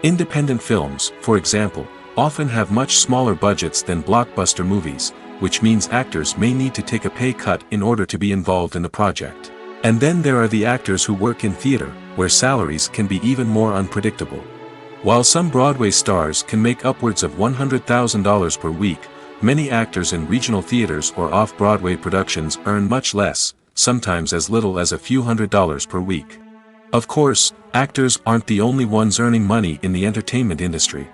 Independent films, for example, often have much smaller budgets than blockbuster movies, which means actors may need to take a pay cut in order to be involved in the project. And then there are the actors who work in theater, where salaries can be even more unpredictable. While some Broadway stars can make upwards of $100,000 per week, many actors in regional theaters or off-Broadway productions earn much less, sometimes as little as a few $100s per week. Of course, actors aren't the only ones earning money in the entertainment industry.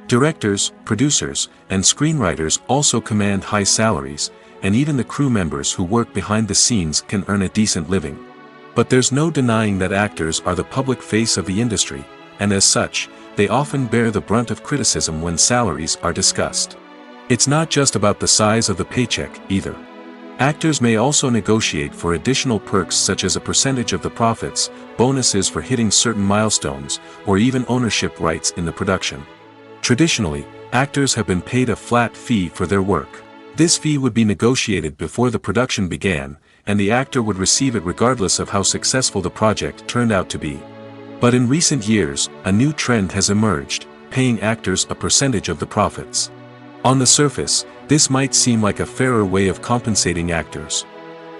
Directors, producers, and screenwriters also command high salaries, and even the crew members who work behind the scenes can earn a decent living. But there's no denying that actors are the public face of the industry, and as such, they often bear the brunt of criticism when salaries are discussed. It's not just about the size of the paycheck, either. Actors may also negotiate for additional perks such as a percentage of the profits, bonuses for hitting certain milestones, or even ownership rights in the production. Traditionally, actors have been paid a flat fee for their work. This fee would be negotiated before the production began, and the actor would receive it regardless of how successful the project turned out to be. But in recent years, a new trend has emerged, paying actors a percentage of the profits. On the surface, this might seem like a fairer way of compensating actors.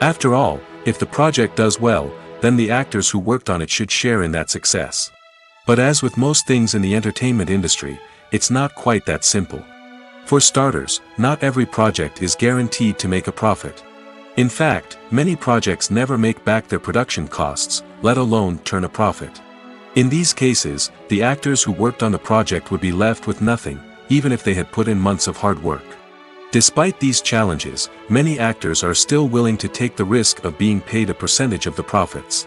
After all, if the project does well, then the actors who worked on it should share in that success. But as with most things in the entertainment industry, it's not quite that simple. For starters, not every project is guaranteed to make a profit. In fact, many projects never make back their production costs, let alone turn a profit. In these cases, the actors who worked on the project would be left with nothing, even if they had put in months of hard work. Despite these challenges, many actors are still willing to take the risk of being paid a percentage of the profits.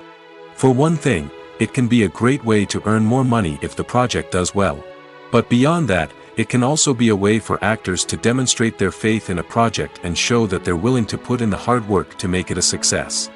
For one thing, it can be a great way to earn more money if the project does well. But beyond that, it can also be a way for actors to demonstrate their faith in a project and show that they're willing to put in the hard work to make it a success.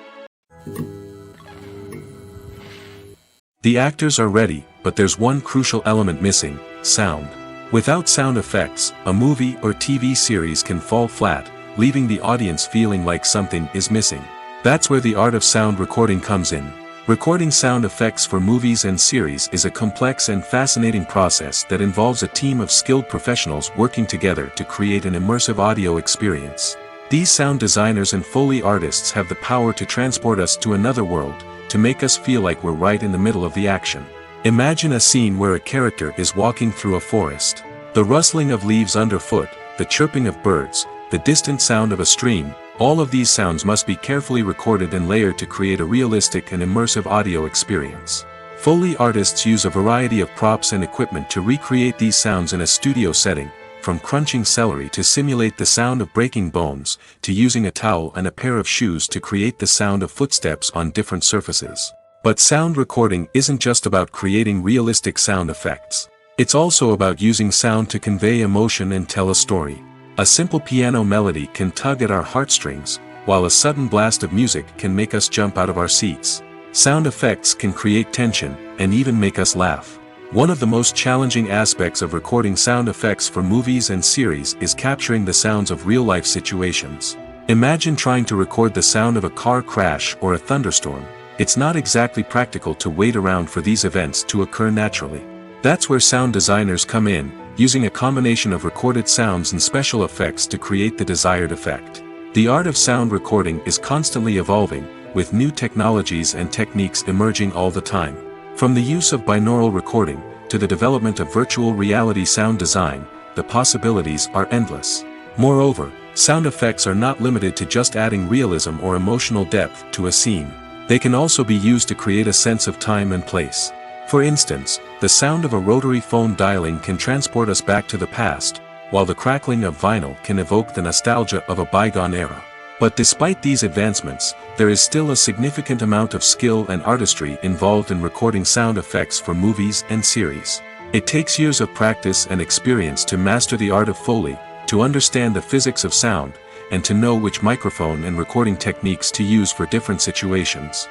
The actors are ready, but there's one crucial element missing: sound. Without sound effects, a movie or TV series can fall flat, leaving the audience feeling like something is missing. That's where the art of sound recording comes in. Recording sound effects for movies and series is a complex and fascinating process that involves a team of skilled professionals working together to create an immersive audio experience. These sound designers and Foley artists have the power to transport us to another world, to make us feel like we're right in the middle of the action. Imagine a scene where a character is walking through a forest. The rustling of leaves underfoot, the chirping of birds, the distant sound of a stream, all of these sounds must be carefully recorded and layered to create a realistic and immersive audio experience. Foley artists use a variety of props and equipment to recreate these sounds in a studio setting, from crunching celery to simulate the sound of breaking bones, to using a towel and a pair of shoes to create the sound of footsteps on different surfaces. But sound recording isn't just about creating realistic sound effects. It's also about using sound to convey emotion and tell a story. A simple piano melody can tug at our heartstrings, while a sudden blast of music can make us jump out of our seats. Sound effects can create tension, and even make us laugh. One of the most challenging aspects of recording sound effects for movies and series is capturing the sounds of real-life situations. Imagine trying to record the sound of a car crash or a thunderstorm. It's not exactly practical to wait around for these events to occur naturally. That's where sound designers come in, using a combination of recorded sounds and special effects to create the desired effect. The art of sound recording is constantly evolving, with new technologies and techniques emerging all the time. From the use of binaural recording, to the development of virtual reality sound design, the possibilities are endless. Moreover, sound effects are not limited to just adding realism or emotional depth to a scene. They can also be used to create a sense of time and place. For instance, the sound of a rotary phone dialing can transport us back to the past, while the crackling of vinyl can evoke the nostalgia of a bygone era. But despite these advancements, there is still a significant amount of skill and artistry involved in recording sound effects for movies and series. It takes years of practice and experience to master the art of Foley, to understand the physics of sound, and to know which microphone and recording techniques to use for different situations.